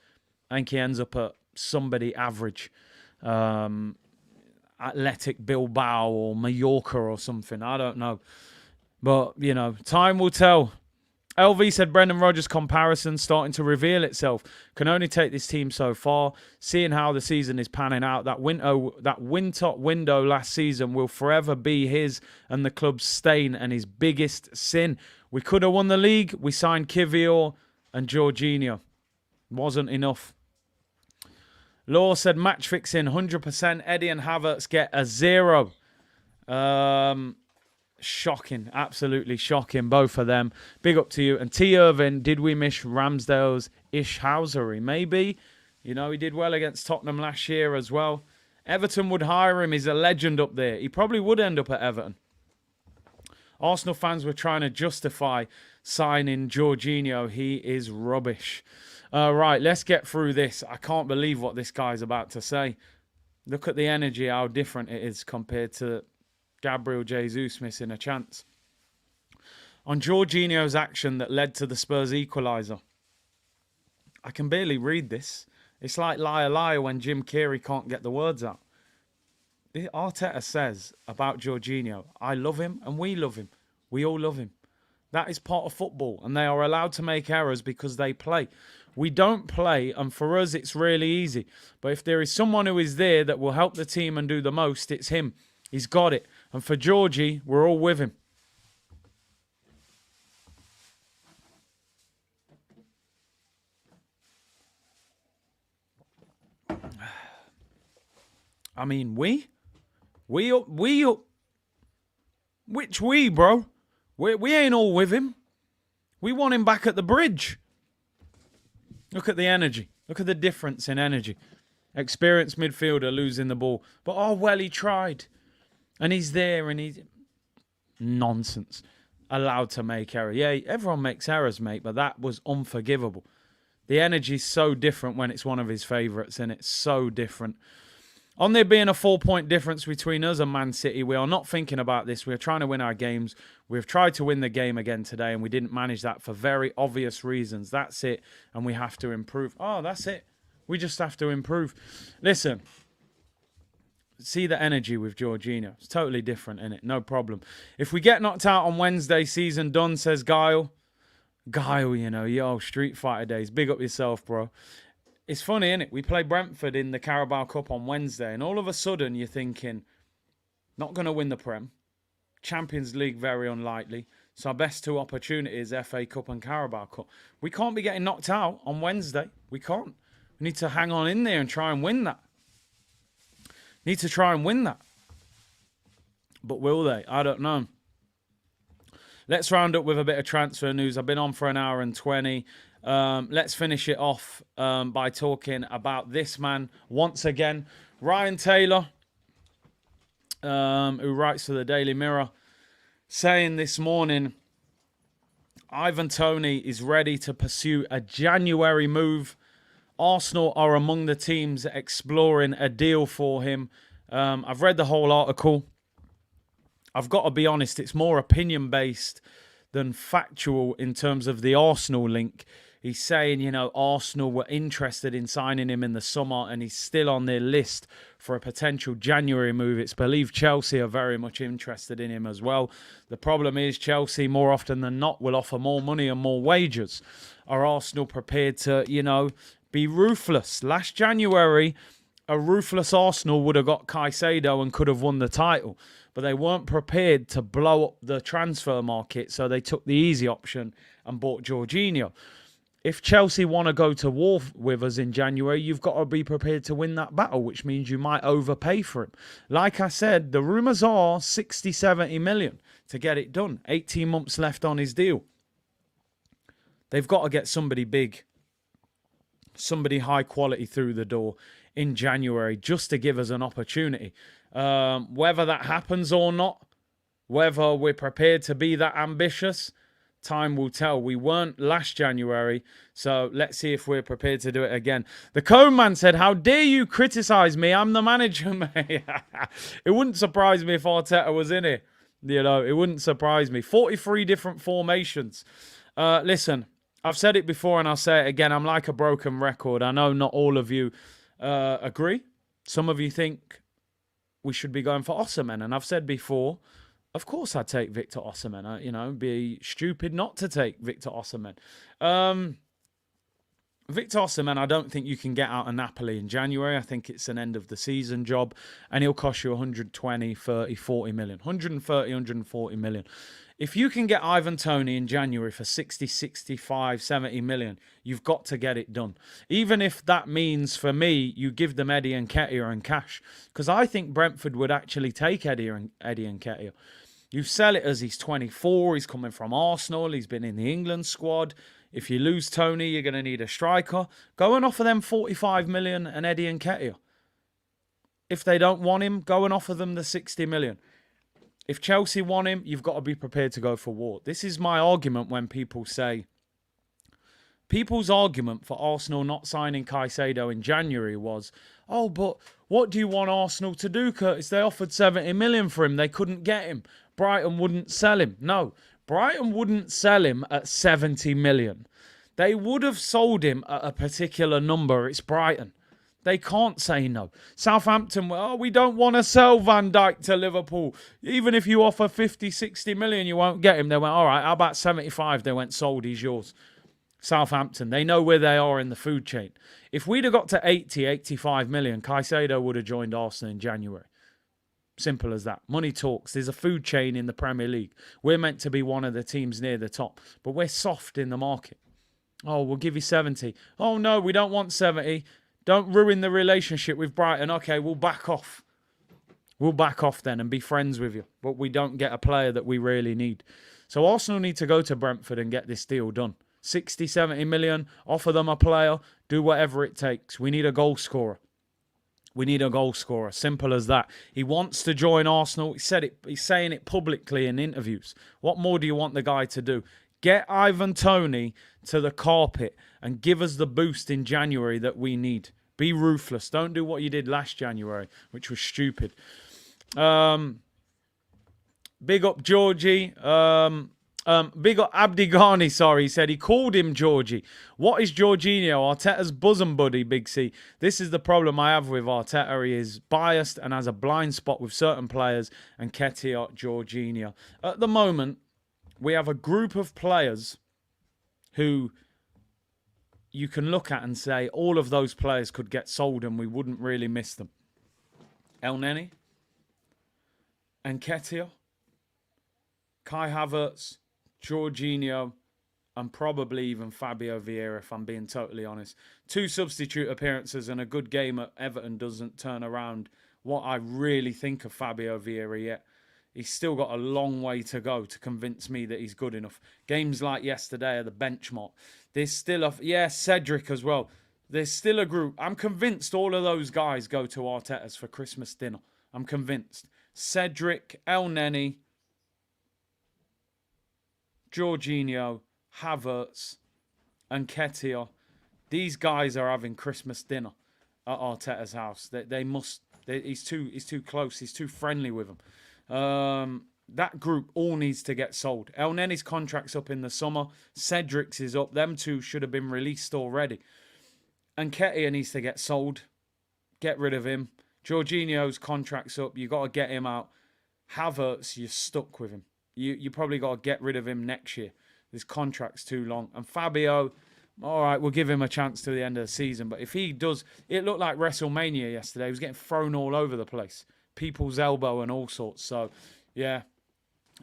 I think he ends up at somebody average. Athletic Bilbao or Mallorca or something. I don't know. But, you know, time will tell. LV said Brendan Rodgers' comparison starting to reveal itself. Can only take this team so far. Seeing how the season is panning out, that winter window last season will forever be his and the club's stain and his biggest sin. We could have won the league. We signed Kivior and Jorginho. Wasn't enough. Law said match fixing 100%. Eddie and Havertz get a 0. Shocking. Absolutely shocking. Both of them. Big up to you. And T. Irvin, did we miss Ramsdale's Ishhausery? Maybe. You know, he did well against Tottenham last year as well. Everton would hire him. He's a legend up there. He probably would end up at Everton. Arsenal fans were trying to justify signing Jorginho. He is rubbish. Right, let's get through this. I can't believe what this guy's about to say. Look at the energy, how different it is compared to Gabriel Jesus missing a chance. On Jorginho's action that led to the Spurs equaliser. I can barely read this. It's like liar, liar when Jim Carrey can't get the words out. Arteta says about Jorginho, I love him and we love him. We all love him. That is part of football and they are allowed to make errors because they play. We don't play, and for us, it's really easy. But if there is someone who is there that will help the team and do the most, it's him. He's got it. And for Georgie, we're all with him. I mean, we? Which we, bro? We ain't all with him. We want him back at the bridge. Look at the energy. Look at the difference in energy. Experienced midfielder losing the ball. But, oh, well, he tried. And he's there and he's... Nonsense. Allowed to make errors. Yeah, everyone makes errors, mate, but that was unforgivable. The energy's so different when it's one of his favourites, and it's so different. On there being a 4-point difference between us and Man City, we are not thinking about this. We're trying to win our games. We've tried to win the game again today, and we didn't manage that for very obvious reasons. That's it, and we have to improve. Oh, that's it. We just have to improve. Listen, see the energy with Jorginho. It's totally different, innit? No problem. If we get knocked out on Wednesday, season done, says Guile. Guile, you know, yo, Street Fighter days. Big up yourself, bro. It's funny, innit? We play Brentford in the Carabao Cup on Wednesday, and all of a sudden you're thinking, not going to win the Prem. Champions League, very unlikely. So our best two opportunities, FA Cup and Carabao Cup. We can't be getting knocked out on Wednesday. We can't. We need to hang on in there and try and win that. Need to try and win that. But will they? I don't know. Let's round up with a bit of transfer news. I've been on for an hour and 20. Let's finish it off by talking about this man once again. Ryan Taylor, who writes for the Daily Mirror, saying this morning, Ivan Toney is ready to pursue a January move. Arsenal are among the teams exploring a deal for him. I've read the whole article. I've got to be honest, it's more opinion-based than factual in terms of the Arsenal link. He's saying, you know, Arsenal were interested in signing him in the summer and he's still on their list for a potential January move. It's believed Chelsea are very much interested in him as well. The problem is Chelsea, more often than not, will offer more money and more wages. Are Arsenal prepared to, you know, be ruthless? Last January, a ruthless Arsenal would have got Caicedo and could have won the title. But they weren't prepared to blow up the transfer market, so they took the easy option and bought Jorginho. If Chelsea want to go to war with us in January, you've got to be prepared to win that battle, which means you might overpay for him. Like I said, the rumours are 60, 70 million to get it done. 18 months left on his deal. They've got to get somebody big, somebody high quality through the door in January just to give us an opportunity. Whether that happens or not, whether we're prepared to be that ambitious, time will tell. We weren't last January, so let's see if we're prepared to do it again. The Cone Man said, how dare you criticise me? I'm the manager, mate. It wouldn't surprise me if Arteta was in it. You know, it wouldn't surprise me. 43 different formations. Listen, I've said it before and I'll say it again. I'm like a broken record. I know not all of you agree. Some of you think we should be going for Osimhen. And I've said before, of course I'd take Victor Osimhen. You know, be stupid not to take Victor Osimhen. Victor Osimhen, I don't think you can get out of Napoli in January. I think it's an end of the season job. And he'll cost you 120, 30, 40 million. 130, 140 million. If you can get Ivan Toney in January for 60, 65, 70 million, you've got to get it done. Even if that means, for me, you give them Eddie Nketiah and cash. Because I think Brentford would actually take Eddie Nketiah. You sell it as he's 24, he's coming from Arsenal, he's been in the England squad. If you lose Toney, you're going to need a striker. Go and offer them 45 million and Eddie Nketiah. If they don't want him, go and offer them the 60 million. If Chelsea want him, you've got to be prepared to go for war. This is my argument when people say... People's argument for Arsenal not signing Caicedo in January was, oh, but what do you want Arsenal to do, Curtis? They offered 70 million for him. They couldn't get him. Brighton wouldn't sell him. No, Brighton wouldn't sell him at 70 million. They would have sold him at a particular number. It's Brighton. They can't say no. Southampton, oh, we don't want to sell Van Dijk to Liverpool. Even if you offer 50, 60 million, you won't get him. They went, all right, how about 75? They went, sold, he's yours. Southampton, they know where they are in the food chain. If we'd have got to 80, 85 million, Caicedo would have joined Arsenal in January. Simple as that. Money talks. There's a food chain in the Premier League. We're meant to be one of the teams near the top, but we're soft in the market. Oh, we'll give you 70. Oh, no, we don't want 70. Don't ruin the relationship with Brighton. Okay, we'll back off. We'll back off then and be friends with you. But we don't get a player that we really need. So Arsenal need to go to Brentford and get this deal done. 60, 70 million, offer them a player, do whatever it takes. We need a goal scorer. We need a goal scorer. Simple as that. He wants to join Arsenal. He said it. He's saying it publicly in interviews. What more do you want the guy to do? Get Ivan Toney to the carpet and give us the boost in January that we need. Be ruthless. Don't do what you did last January, which was stupid. Big up Georgie. Big up Abdi Ghani, sorry. He said he called him Georgie. What is Jorginho? Arteta's bosom buddy, Big C. This is the problem I have with Arteta. He is biased and has a blind spot with certain players, and Nketiah, Jorginho. At the moment, we have a group of players who you can look at and say all of those players could get sold and we wouldn't really miss them. Elneny, Nketiah, Kai Havertz, Jorginho, and probably even Fabio Vieira, if I'm being totally honest. 2 substitute appearances and a good game at Everton doesn't turn around what I really think of Fabio Vieira yet. He's still got a long way to go to convince me that he's good enough. Games like yesterday are the benchmark. There's still Cedric as well. There's still a group. I'm convinced all of those guys go to Arteta's for Christmas dinner. I'm convinced. Cedric, Elneny, Jorginho, Havertz, and Nketiah. These guys are having Christmas dinner at Arteta's house. They must. He's too close. He's too friendly with them. That group all needs to get sold. Elneny's contract's up in the summer. Cedric's is up. Them two should have been released already. And Nketiah needs to get sold. Get rid of him. Jorginho's contract's up. You got to get him out. Havertz, you're stuck with him. You probably got to get rid of him next year. His contract's too long. And Fabio, all right, we'll give him a chance to the end of the season. But if he does, it looked like WrestleMania yesterday. He was getting thrown all over the place. People's elbow and all sorts. So, yeah.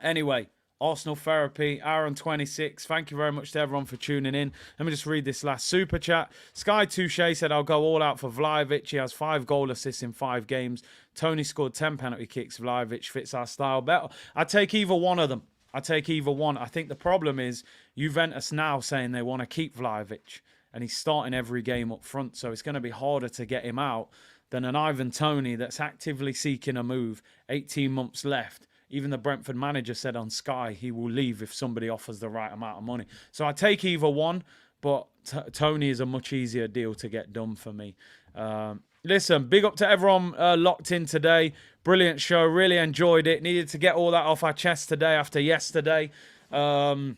Anyway, Arsenal Therapy, hour and 26. Thank you very much to everyone for tuning in. Let me just read this last super chat. Sky Touche said, I'll go all out for Vlahovic. He has 5 goal assists in 5 games. Toney scored 10 penalty kicks. Vlahovic fits our style better. I'd take either one of them. I think the problem is Juventus now saying they want to keep Vlahovic. And he's starting every game up front. So it's going to be harder to get him out than an Ivan Toney that's actively seeking a move. 18 months left. Even the Brentford manager said on Sky he will leave if somebody offers the right amount of money. So I take either one, but Toney is a much easier deal to get done for me. Listen, big up to everyone locked in today. Brilliant show. Really enjoyed it. Needed to get all that off our chest today after yesterday. I'm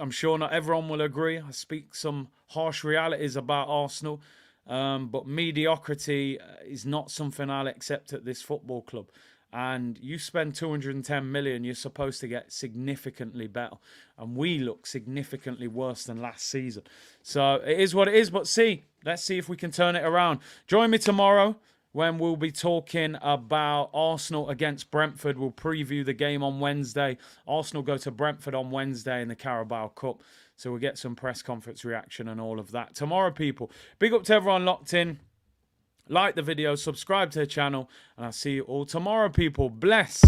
sure not everyone will agree. I speak some harsh realities about Arsenal. But mediocrity is not something I'll accept at this football club. And you spend 210 million, you're supposed to get significantly better. And we look significantly worse than last season. So it is what it is. But let's see if we can turn it around. Join me tomorrow when we'll be talking about Arsenal against Brentford. We'll preview the game on Wednesday. Arsenal go to Brentford on Wednesday in the Carabao Cup. So we'll get some press conference reaction and all of that. Tomorrow, people. Big up to everyone locked in. Like the video, subscribe to the channel, and I'll see you all tomorrow, people. Bless.